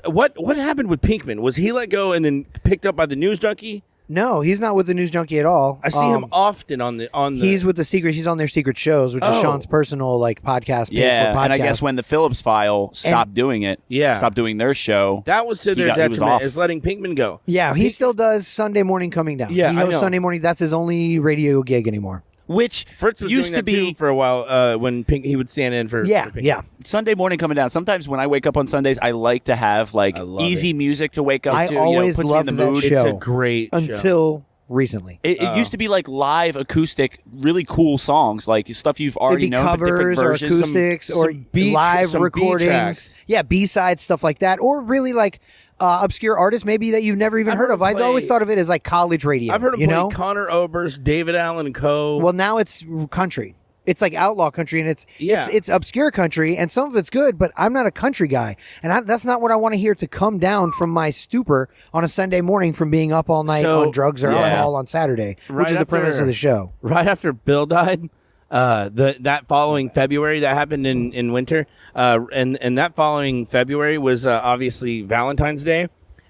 Speaker 3: What happened with Pinkman? Was he let go and then picked up by the News Junkie?
Speaker 4: No, he's not with the News Junkie at all.
Speaker 3: I see him often on the.
Speaker 4: He's with the secret. He's on their secret shows, which is
Speaker 3: Oh.
Speaker 4: Sean's personal podcast.
Speaker 6: yeah,
Speaker 4: podcast.
Speaker 6: and I guess when the Phillips File stopped doing it,
Speaker 3: Yeah.
Speaker 6: stopped doing their show,
Speaker 3: that was to
Speaker 6: he
Speaker 3: their
Speaker 6: was
Speaker 3: detriment
Speaker 6: off.
Speaker 3: is letting Pinkman go.
Speaker 4: Yeah, he still does Sunday morning coming down.
Speaker 3: Yeah,
Speaker 4: he
Speaker 3: I
Speaker 4: hosts
Speaker 3: know.
Speaker 4: Sunday morning. That's his only radio gig anymore.
Speaker 6: which
Speaker 3: Fritz was
Speaker 6: used
Speaker 3: doing
Speaker 6: to
Speaker 3: that
Speaker 6: be
Speaker 3: too for a while when he would stand in for
Speaker 4: Yeah,
Speaker 3: for Pinkman.
Speaker 4: yeah.
Speaker 6: Sunday morning coming down. Sometimes when I wake up on Sundays, I like to have like
Speaker 3: I love
Speaker 6: easy music to wake up
Speaker 4: I
Speaker 6: to.
Speaker 4: always
Speaker 6: puts
Speaker 4: loved
Speaker 6: me in the
Speaker 4: that
Speaker 6: mood.
Speaker 4: show.
Speaker 3: It's a great show.
Speaker 4: Until recently.
Speaker 6: It used to be like live acoustic, really cool songs, like stuff you've
Speaker 4: It'd
Speaker 6: already
Speaker 4: be
Speaker 6: known, but different
Speaker 4: covers or
Speaker 6: versions.
Speaker 4: acoustics
Speaker 3: some
Speaker 4: or
Speaker 3: B-
Speaker 4: live
Speaker 3: some B
Speaker 4: recordings.
Speaker 3: tracks.
Speaker 4: Yeah, B-side stuff like that. Or really like obscure artists maybe that you've never even
Speaker 3: I've
Speaker 4: heard
Speaker 3: heard
Speaker 4: of.
Speaker 3: him
Speaker 4: I've
Speaker 3: play-
Speaker 4: always thought of it as like college radio.
Speaker 3: I've heard him
Speaker 4: you
Speaker 3: play
Speaker 4: know?
Speaker 3: Connor Oberst, David Allen Co.
Speaker 4: Well, now it's country. It's like outlaw country, and
Speaker 3: Yeah.
Speaker 4: it's obscure country, and some of it's good. But I'm not a country guy, and that's not what I want to hear to come down from my stupor on a Sunday morning from being up all night
Speaker 3: So,
Speaker 4: on drugs or
Speaker 6: yeah.
Speaker 4: alcohol on Saturday,
Speaker 3: Right
Speaker 4: which is the premise
Speaker 3: after-
Speaker 4: of the show.
Speaker 3: right after Bill died, that following February, that happened in winter, and that following February was obviously Valentine's Day,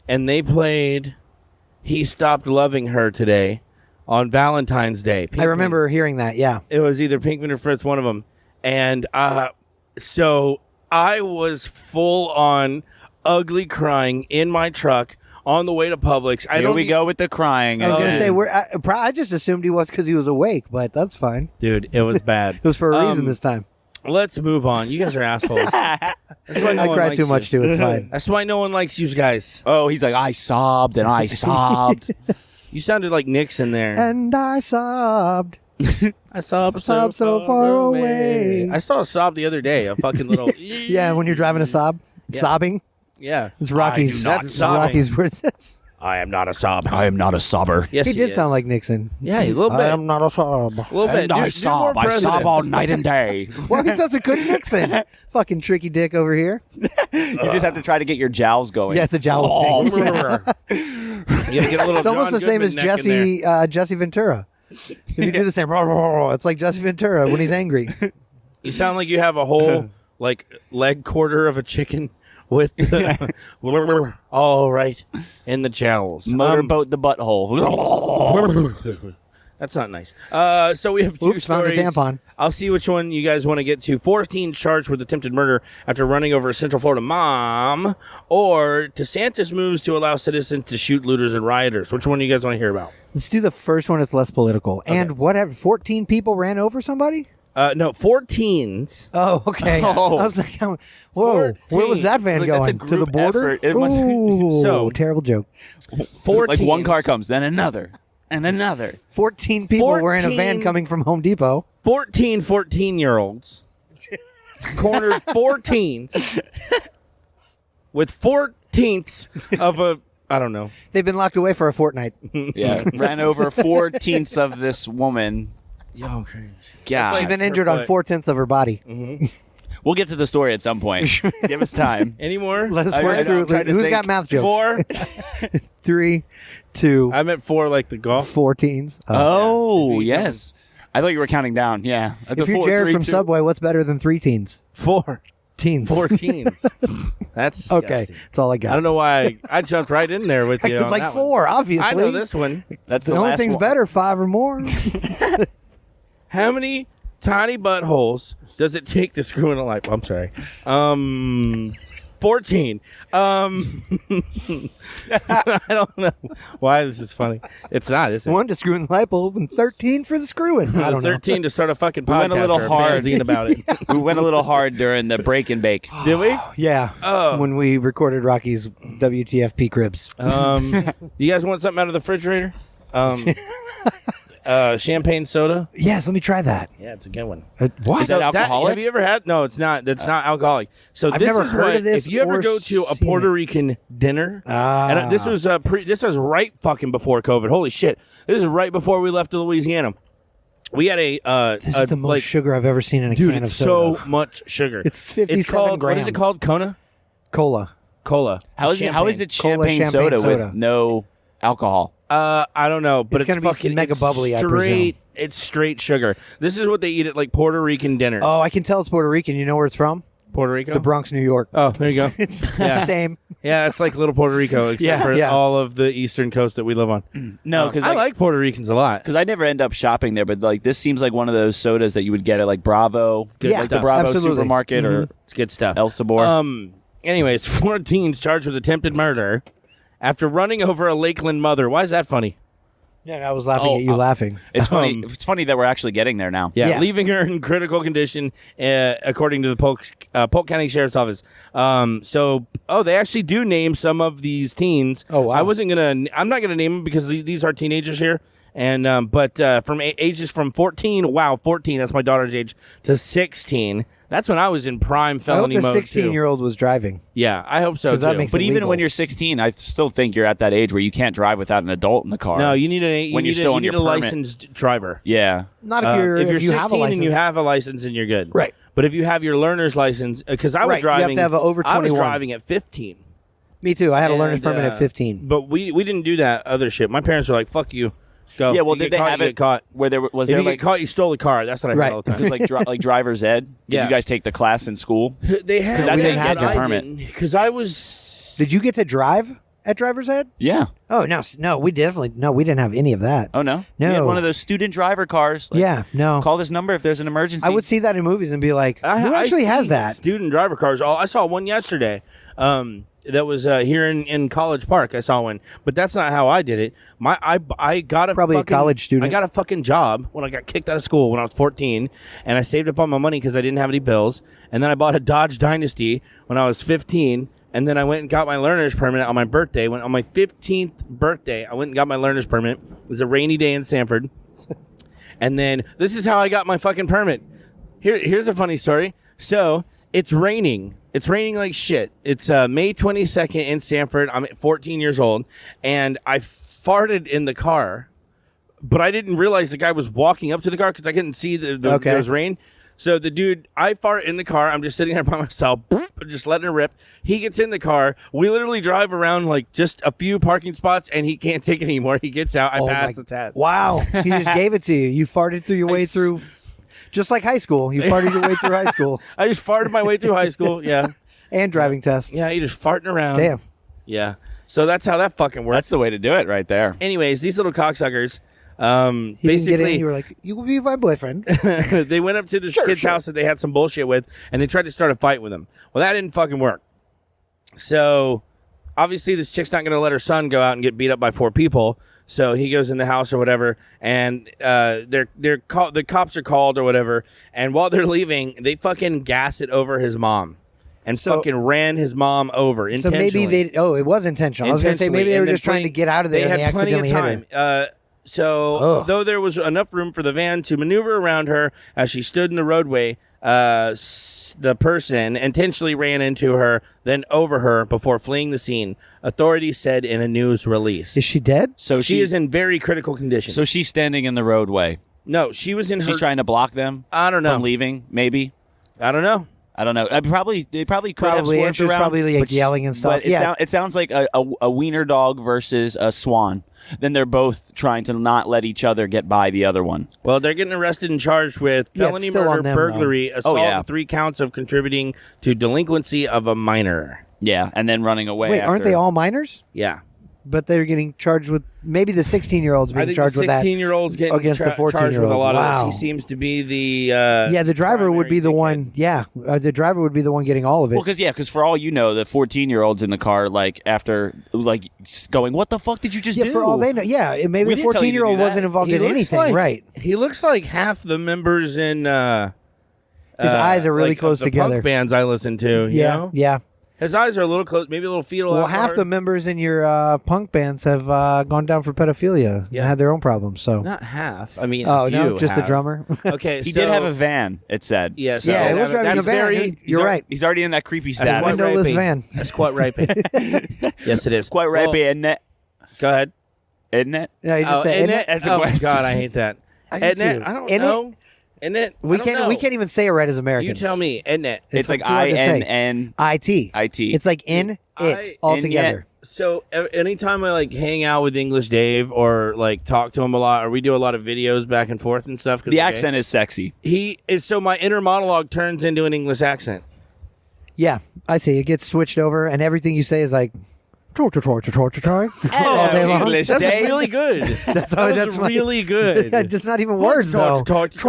Speaker 3: and they played "He Stopped Loving Her Today" on Valentine's Day.
Speaker 4: I
Speaker 3: Pinkman-
Speaker 4: remember hearing that. Yeah,
Speaker 3: it was either Pinkman or Fritz, one of them, and so I was full on ugly crying in my truck on the way to Publix.
Speaker 6: Here we go with the crying.
Speaker 4: I was gonna
Speaker 6: again.
Speaker 4: say I just assumed he was because he was awake, but that's fine.
Speaker 3: dude. It was bad.
Speaker 4: It was for a reason this time.
Speaker 3: Let's move on. You guys are assholes. That's why no
Speaker 4: I
Speaker 3: one
Speaker 4: cried
Speaker 3: likes
Speaker 4: too
Speaker 3: you.
Speaker 4: much too. It's fine.
Speaker 3: That's why no one likes you guys.
Speaker 6: Oh, he's like, I sobbed and I sobbed.
Speaker 3: You sounded like Nixon there.
Speaker 4: And I sobbed.
Speaker 3: I sobbed
Speaker 4: so far away.
Speaker 3: I saw a sob the other day. A fucking little.
Speaker 4: Yeah, when you're driving a sobbing.
Speaker 3: Yeah.
Speaker 4: It's Rocky's.
Speaker 3: not
Speaker 4: It's
Speaker 3: sobbing.
Speaker 4: Rocky's words.
Speaker 3: I am not a sob.
Speaker 6: I am not a sobber.
Speaker 3: Yes,
Speaker 4: He did
Speaker 3: is.
Speaker 4: sound like Nixon.
Speaker 3: Yeah, a little bit.
Speaker 4: I am not a sob.
Speaker 3: A little bit.
Speaker 6: And I sob. I sob all night and day.
Speaker 4: Well, he does a good Nixon. Fucking tricky dick over here.
Speaker 6: You just have to try to get your jowls going.
Speaker 4: Yeah, it's a jowl
Speaker 3: Oh,
Speaker 4: thing.
Speaker 3: you gotta get a little.
Speaker 4: It's almost
Speaker 3: John
Speaker 4: the same as
Speaker 3: Goodman neck in there.
Speaker 4: Jesse Ventura. If you do the same, it's like Jesse Ventura when he's angry.
Speaker 3: You sound like you have a whole like leg quarter of a chicken with all right in the jowls.
Speaker 6: Motorboat the butthole.
Speaker 3: That's not nice. So we have two
Speaker 4: Oops, found a
Speaker 3: stories.
Speaker 4: tampon.
Speaker 3: I'll see which one you guys want to get to. 14 charged with attempted murder after running over a Central Florida mom, or DeSantis moves to allow citizens to shoot looters and rioters. Which one do you guys want to hear about?
Speaker 4: Let's do the first one. It's less political. And whatever, 14 people ran over somebody?
Speaker 3: No, 14s.
Speaker 4: Oh, okay.
Speaker 6: Oh.
Speaker 4: I was like, whoa, where
Speaker 3: 14.
Speaker 4: was that van
Speaker 6: Like, that's a
Speaker 4: going? To the
Speaker 6: group
Speaker 4: border?
Speaker 6: effort. It must-
Speaker 4: Ooh,
Speaker 3: So-
Speaker 4: terrible joke.
Speaker 3: 14s.
Speaker 6: Like one car comes, then another, and another.
Speaker 4: 14 people were in a
Speaker 3: 14
Speaker 4: van coming from Home Depot.
Speaker 3: 14-year-olds cornered 14s with 14ths of a, I don't know.
Speaker 4: They've been locked away for a fortnight.
Speaker 6: Yeah, ran over 14ths of this woman.
Speaker 3: Yo, okay.
Speaker 6: God,
Speaker 4: She's been injured on
Speaker 3: foot.
Speaker 4: 4/10 of her body.
Speaker 6: we'll get to the story at some point. Give us time.
Speaker 3: Any more?
Speaker 4: Let's
Speaker 6: I
Speaker 4: work
Speaker 6: know,
Speaker 4: through
Speaker 6: I'm trying to
Speaker 4: Who's
Speaker 6: think.
Speaker 4: got math jokes?
Speaker 3: 4.
Speaker 4: 3, 2,
Speaker 3: I meant 4 like the golf.
Speaker 4: 14s.
Speaker 6: Oh,
Speaker 3: Yeah.
Speaker 6: yes. I thought you were counting down. Yeah. At the
Speaker 4: If you're
Speaker 6: 4,
Speaker 4: Jared
Speaker 6: 3,
Speaker 4: from
Speaker 6: 2.
Speaker 4: Subway, what's better than 3 teens?
Speaker 3: 4.
Speaker 4: Teens.
Speaker 3: 14s. That's
Speaker 4: Okay,
Speaker 3: disgusting.
Speaker 4: that's all I got.
Speaker 3: I don't know why I jumped right in there with you.
Speaker 4: It was
Speaker 3: on
Speaker 4: like
Speaker 3: that
Speaker 4: 4,
Speaker 3: one.
Speaker 4: obviously.
Speaker 3: I know this one.
Speaker 6: That's
Speaker 4: The only
Speaker 6: last
Speaker 4: thing's
Speaker 6: one.
Speaker 4: better, 5 or more.
Speaker 3: How many tiny buttholes does it take to screw in a light bulb? I'm sorry. 14. I don't know why this is funny. It's not, is it?
Speaker 4: 1 to screw in the light bulb and 13 for the screwing. I don't know.
Speaker 3: 13 to start a fucking
Speaker 6: We
Speaker 3: podcast
Speaker 6: went a little
Speaker 3: or
Speaker 6: hard.
Speaker 3: fanzine about it.
Speaker 6: We went a little hard during the break and bake.
Speaker 3: Did we?
Speaker 4: Yeah.
Speaker 3: Oh.
Speaker 4: When we recorded Rocky's WTFP cribs.
Speaker 3: You guys want something out of the refrigerator? Champagne soda?
Speaker 4: Yes, let me try that.
Speaker 3: Yeah, it's a good one.
Speaker 4: What?
Speaker 6: Is that alcoholic?
Speaker 3: Have you ever had? No, it's not. That's not alcoholic. So
Speaker 4: I've
Speaker 3: this
Speaker 4: never
Speaker 3: is
Speaker 4: heard
Speaker 3: what,
Speaker 4: of this
Speaker 3: if you ever
Speaker 4: or
Speaker 3: go to a
Speaker 4: seen
Speaker 3: Puerto
Speaker 4: it.
Speaker 3: Rican dinner,
Speaker 4: Ah.
Speaker 3: and this was this was right fucking before COVID. Holy shit! This is right before we left to Louisiana. We had a
Speaker 4: This is the most
Speaker 3: like,
Speaker 4: sugar I've ever seen in a
Speaker 3: dude.
Speaker 4: can of
Speaker 3: It's
Speaker 4: soda.
Speaker 3: so much sugar.
Speaker 4: It's 57
Speaker 3: It's called, What is it
Speaker 4: grams.
Speaker 3: called? Kona?
Speaker 4: Cola.
Speaker 3: Cola.
Speaker 6: How is it
Speaker 4: Cola
Speaker 6: champagne
Speaker 4: champagne
Speaker 6: soda
Speaker 4: soda.
Speaker 6: with no alcohol?
Speaker 3: I don't know, but
Speaker 4: It's
Speaker 3: it's,
Speaker 4: gonna be
Speaker 3: fucking
Speaker 4: mega
Speaker 3: it's
Speaker 4: bubbly, I
Speaker 3: Straight,
Speaker 4: presume.
Speaker 3: it's straight sugar. This is what they eat at like Puerto Rican dinners.
Speaker 4: Oh, I can tell it's Puerto Rican. You know where it's from?
Speaker 3: Puerto Rico.
Speaker 4: The Bronx, New York.
Speaker 3: Oh, there you go.
Speaker 4: It's
Speaker 3: Yeah.
Speaker 4: the same.
Speaker 3: Yeah, it's like little Puerto Rico, except
Speaker 4: Yeah,
Speaker 3: for
Speaker 4: yeah.
Speaker 3: all of the eastern coast that we live on.
Speaker 6: No, because
Speaker 3: I like Puerto Ricans a lot.
Speaker 6: because I never end up shopping there, but like this seems like one of those sodas that you would get at like Bravo,
Speaker 3: Good
Speaker 6: like the
Speaker 3: stuff.
Speaker 6: Bravo
Speaker 4: Absolutely.
Speaker 6: supermarket or
Speaker 3: It's good stuff.
Speaker 6: El Sabor.
Speaker 3: Anyways, 4 teens charged with attempted murder after running over a Lakeland mother. Why is that funny?
Speaker 4: Yeah, I was laughing at you laughing.
Speaker 6: It's funny. It's funny that we're actually getting there now.
Speaker 3: Yeah,
Speaker 4: Yeah.
Speaker 3: leaving her in critical condition, according to the Polk County Sheriff's Office. They actually do name some of these teens.
Speaker 4: Oh, wow.
Speaker 3: I'm not gonna name them because these are teenagers here. And from ages from 14, 14, that's my daughter's age, to 16. That's when I was in prime
Speaker 4: I hope
Speaker 3: felony
Speaker 4: the
Speaker 3: mode.
Speaker 4: 16-year-old was driving.
Speaker 3: Yeah, I hope so
Speaker 4: 'Cause
Speaker 3: too.
Speaker 4: that makes
Speaker 6: But
Speaker 4: it
Speaker 6: even
Speaker 4: legal.
Speaker 6: when you're 16, I still think you're at that age where you can't drive without an adult in the car.
Speaker 3: No, you need a
Speaker 6: When you're still on
Speaker 3: you need
Speaker 6: your
Speaker 3: a
Speaker 6: permit.
Speaker 3: licensed driver.
Speaker 6: Yeah.
Speaker 4: Not if you're
Speaker 3: if you're
Speaker 4: you
Speaker 3: 16
Speaker 4: have a license.
Speaker 3: and you have a license, and you're good.
Speaker 4: Right.
Speaker 3: But if you have your learner's license, because I was
Speaker 4: Right, you have
Speaker 3: driving,
Speaker 4: to have a over
Speaker 3: I was
Speaker 4: 21.
Speaker 3: driving at 15.
Speaker 4: Me too. I had a learner's
Speaker 3: And,
Speaker 4: permit at 15.
Speaker 3: But we didn't do that other shit. My parents were like, "Fuck you, go."
Speaker 6: Yeah. Well,
Speaker 3: If you
Speaker 6: did
Speaker 3: get
Speaker 6: they
Speaker 3: caught,
Speaker 6: have
Speaker 3: you
Speaker 6: it
Speaker 3: get caught?
Speaker 6: where there was
Speaker 3: If
Speaker 6: there
Speaker 3: you
Speaker 6: like
Speaker 3: get caught, you stole the car. That's what I heard
Speaker 4: Right.
Speaker 3: all the
Speaker 6: was
Speaker 3: time.
Speaker 6: it like driver's ed? Did
Speaker 3: Yeah.
Speaker 6: you guys take the class in school?
Speaker 3: They had
Speaker 6: that's
Speaker 4: how you get your
Speaker 6: permit.
Speaker 3: because I was.
Speaker 4: Did you get to drive at driver's ed?
Speaker 6: Yeah.
Speaker 4: Oh no, we didn't have any of that.
Speaker 6: Oh no.
Speaker 4: No.
Speaker 6: You had one of those student driver cars. Like,
Speaker 4: Yeah, no.
Speaker 6: Call this number if there's an emergency.
Speaker 4: I would see that in movies and be like, who actually has
Speaker 3: see
Speaker 4: that?
Speaker 3: student driver cars? I saw one yesterday. That was here in College Park. I saw one, but that's not how I did it. I got
Speaker 4: Probably a college student.
Speaker 3: I got a fucking job when I got kicked out of school when I was 14, and I saved up all my money because I didn't have any bills. And then I bought a Dodge Dynasty when I was 15. And then I went and got my learner's permit on my birthday. When on my 15th birthday, I went and got my learner's permit. It was a rainy day in Sanford. And then this is how I got my fucking permit. Here's a funny story. So it's raining. It's raining like shit. It's May 22nd in Sanford. I'm 14 years old, and I farted in the car, but I didn't realize the guy was walking up to the car because I couldn't see
Speaker 4: Okay.
Speaker 3: there was rain. So the dude, I fart in the car. I'm just sitting there by myself, just letting it rip. He gets in the car. We literally drive around like just a few parking spots, and he can't take it anymore. He gets out. I pass the test.
Speaker 4: Wow, he just gave it to you. You farted through your way through, just like high school. You farted your way through high school.
Speaker 3: I just farted my way through high school. Yeah.
Speaker 4: And driving test.
Speaker 3: Yeah, you're just farting around.
Speaker 4: Damn.
Speaker 3: Yeah. So that's how that fucking works.
Speaker 6: That's the way to do it right there.
Speaker 3: Anyways, these little cocksuckers,
Speaker 4: He didn't get in.
Speaker 3: basically,
Speaker 4: You were like, you will be my boyfriend.
Speaker 3: they went up to this kid's house that they had some bullshit with, and they tried to start a fight with him. Well, that didn't fucking work. So, obviously, this chick's not going to let her son go out and get beat up by 4 people. So he goes in the house or whatever, and the cops are called or whatever. And while they're leaving, they fucking gas it over his mom, and
Speaker 4: So-
Speaker 3: fucking ran his mom over
Speaker 4: So
Speaker 3: intentionally.
Speaker 4: maybe it was intentional. I was going to say maybe they were just trying to get out of there and they
Speaker 3: had plenty of
Speaker 4: accidentally hit her.
Speaker 3: time. So,
Speaker 4: Ugh.
Speaker 3: though there was enough room for the van to maneuver around her as she stood in the roadway, the person intentionally ran into her, then over her before fleeing the scene. Authorities said in a news release.
Speaker 4: Is she dead?
Speaker 6: So
Speaker 3: She is in very critical condition.
Speaker 6: So she's standing in the roadway.
Speaker 3: No, she was in her...
Speaker 6: She's trying to block them.
Speaker 3: I don't know.
Speaker 6: From leaving, maybe.
Speaker 3: I don't know.
Speaker 6: I don't know. They probably could
Speaker 4: Probably,
Speaker 6: have
Speaker 4: and
Speaker 6: swerved
Speaker 4: she was
Speaker 6: around,
Speaker 4: probably, like,
Speaker 6: but
Speaker 4: yelling and stuff.
Speaker 6: But it,
Speaker 4: Yeah.
Speaker 6: it sounds like a wiener dog versus a swan. Then they're both trying to not let each other get by the other one.
Speaker 3: Well, they're getting arrested and charged with
Speaker 4: Yeah, it's
Speaker 3: felony
Speaker 4: still
Speaker 3: murder,
Speaker 4: on them,
Speaker 3: burglary, assault,
Speaker 6: yeah.
Speaker 3: and 3 counts of contributing to delinquency of a minor.
Speaker 6: Yeah, and then running away.
Speaker 4: Wait, aren't
Speaker 6: after.
Speaker 4: they all minors?
Speaker 3: Yeah.
Speaker 4: But they're getting charged with maybe the 16-year-old's
Speaker 3: I
Speaker 4: being
Speaker 3: think
Speaker 4: charged
Speaker 3: the
Speaker 4: with that.
Speaker 3: 16-year-old's getting
Speaker 4: against the
Speaker 3: charged with a
Speaker 4: 14-year-old.
Speaker 3: lot
Speaker 4: Wow.
Speaker 3: of this. He seems to be the
Speaker 4: Yeah, the driver would be the one. Yeah, the driver would be the one getting all of it.
Speaker 6: Well, because for all you know, the 14-year-old's in the car, like after, like going, "What the fuck did you just
Speaker 4: yeah,
Speaker 6: do?"
Speaker 4: for all they know. Yeah, maybe
Speaker 6: We
Speaker 4: the
Speaker 6: didn't tell you to do
Speaker 4: 14-year-old
Speaker 6: that.
Speaker 4: wasn't involved
Speaker 3: He
Speaker 4: in
Speaker 3: looks
Speaker 4: anything,
Speaker 3: like-
Speaker 4: right?
Speaker 3: He looks like half the members in
Speaker 4: His eyes are really
Speaker 3: like,
Speaker 4: close
Speaker 3: the
Speaker 4: together.
Speaker 3: Punk bands I listen to. You
Speaker 4: Yeah,
Speaker 3: know?
Speaker 4: yeah.
Speaker 3: His eyes are a little close, maybe a little fetal.
Speaker 4: Well,
Speaker 3: out
Speaker 4: half
Speaker 3: hard.
Speaker 4: the members in your punk bands have gone down for pedophilia.
Speaker 3: Yeah.
Speaker 4: And had their own problems. So.
Speaker 3: Not half. I mean,
Speaker 4: Oh
Speaker 3: a
Speaker 4: no,
Speaker 3: few
Speaker 4: just the
Speaker 3: have.
Speaker 4: drummer.
Speaker 3: Okay,
Speaker 6: He
Speaker 3: so,
Speaker 6: did have a van. It said.
Speaker 3: Yeah, so
Speaker 4: Yeah, it was driving
Speaker 3: that's
Speaker 4: a van.
Speaker 3: very-
Speaker 4: You're right.
Speaker 6: He's already in that creepy
Speaker 3: That's
Speaker 6: status.
Speaker 3: quite
Speaker 4: Windowless
Speaker 3: rapey.
Speaker 4: van.
Speaker 3: That's quite rapey. Yes, it is.
Speaker 6: Quite
Speaker 3: Well,
Speaker 6: rapey, isn't it?
Speaker 3: Go ahead.
Speaker 6: Isn't it?
Speaker 4: Yeah, you just
Speaker 3: Oh,
Speaker 4: said
Speaker 3: isn't
Speaker 4: isn't
Speaker 3: it?
Speaker 6: That's a
Speaker 3: Oh
Speaker 6: question.
Speaker 3: God, I hate that.
Speaker 4: I do
Speaker 3: Isn't it?
Speaker 4: too.
Speaker 3: I don't
Speaker 4: Isn't it?
Speaker 3: know. Isn't it?
Speaker 4: We
Speaker 3: I don't
Speaker 4: can't.
Speaker 3: know.
Speaker 4: We can't even say it right as
Speaker 3: You
Speaker 4: Americans.
Speaker 3: tell me. Isn't it?
Speaker 6: It's like
Speaker 4: too hard to say.
Speaker 6: INN.
Speaker 4: IT.
Speaker 6: IT.
Speaker 4: It's like in it all
Speaker 6: in
Speaker 4: together.
Speaker 3: So anytime I like hang out with English Dave or like talk to him a lot, or we do a lot of videos back and forth and stuff. 'cause
Speaker 6: The
Speaker 3: we're gay,
Speaker 6: accent is sexy.
Speaker 3: He is so my inner monologue turns into an English accent.
Speaker 4: Yeah, I see. It gets switched over, and everything you say is like, torture, all day long.
Speaker 6: English
Speaker 3: That's
Speaker 6: Dave.
Speaker 3: really good.
Speaker 4: That's
Speaker 3: that
Speaker 4: how.
Speaker 3: was really good.
Speaker 4: It's not even words though.
Speaker 3: Torture.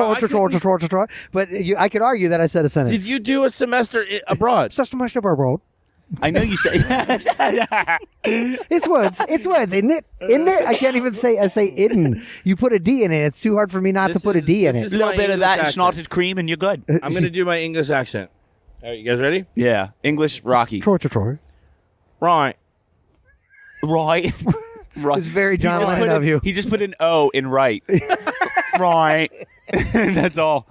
Speaker 4: But I could argue that I said a sentence.
Speaker 3: Did you do a semester abroad?
Speaker 4: It's
Speaker 6: I know you say.
Speaker 4: words. It's words, isn't it? Isn't it? I can't even say. I say "iden." You put a D in it. It's too hard for me not
Speaker 3: This
Speaker 4: to put a
Speaker 3: is-
Speaker 4: D in
Speaker 3: this
Speaker 4: it.
Speaker 3: is
Speaker 6: A little
Speaker 3: my
Speaker 6: bit of
Speaker 3: English
Speaker 6: that and
Speaker 3: accent.
Speaker 6: snorted cream, and you're good.
Speaker 3: I'm gonna do my English accent. All right, you guys ready?
Speaker 6: Yeah, English Rocky.
Speaker 4: Torture.
Speaker 3: Right.
Speaker 6: Right. Right.
Speaker 4: It's very John
Speaker 6: He just
Speaker 4: Lennon
Speaker 6: put
Speaker 4: of
Speaker 6: an-
Speaker 4: you.
Speaker 6: He just put an O in right. Right. That's all.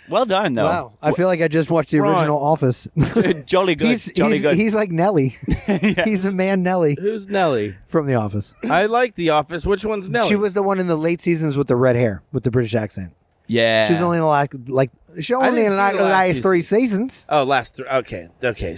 Speaker 6: Well done, though.
Speaker 4: Wow, I feel like I just watched the
Speaker 3: Right.
Speaker 4: original Office.
Speaker 6: Jolly good. Jolly good.
Speaker 4: He's like Nelly. He's a man Nelly
Speaker 3: Who's Nelly?
Speaker 4: from The Office.
Speaker 3: I like The Office. Which one's Nelly?
Speaker 4: She was the one in the late seasons with the red hair, with the British accent.
Speaker 6: yeah.
Speaker 4: She was only in she
Speaker 3: I
Speaker 4: only
Speaker 3: didn't
Speaker 4: in
Speaker 3: see
Speaker 4: the
Speaker 3: the last
Speaker 4: last
Speaker 3: two
Speaker 4: 3 seasons.
Speaker 3: Oh, last three. Okay.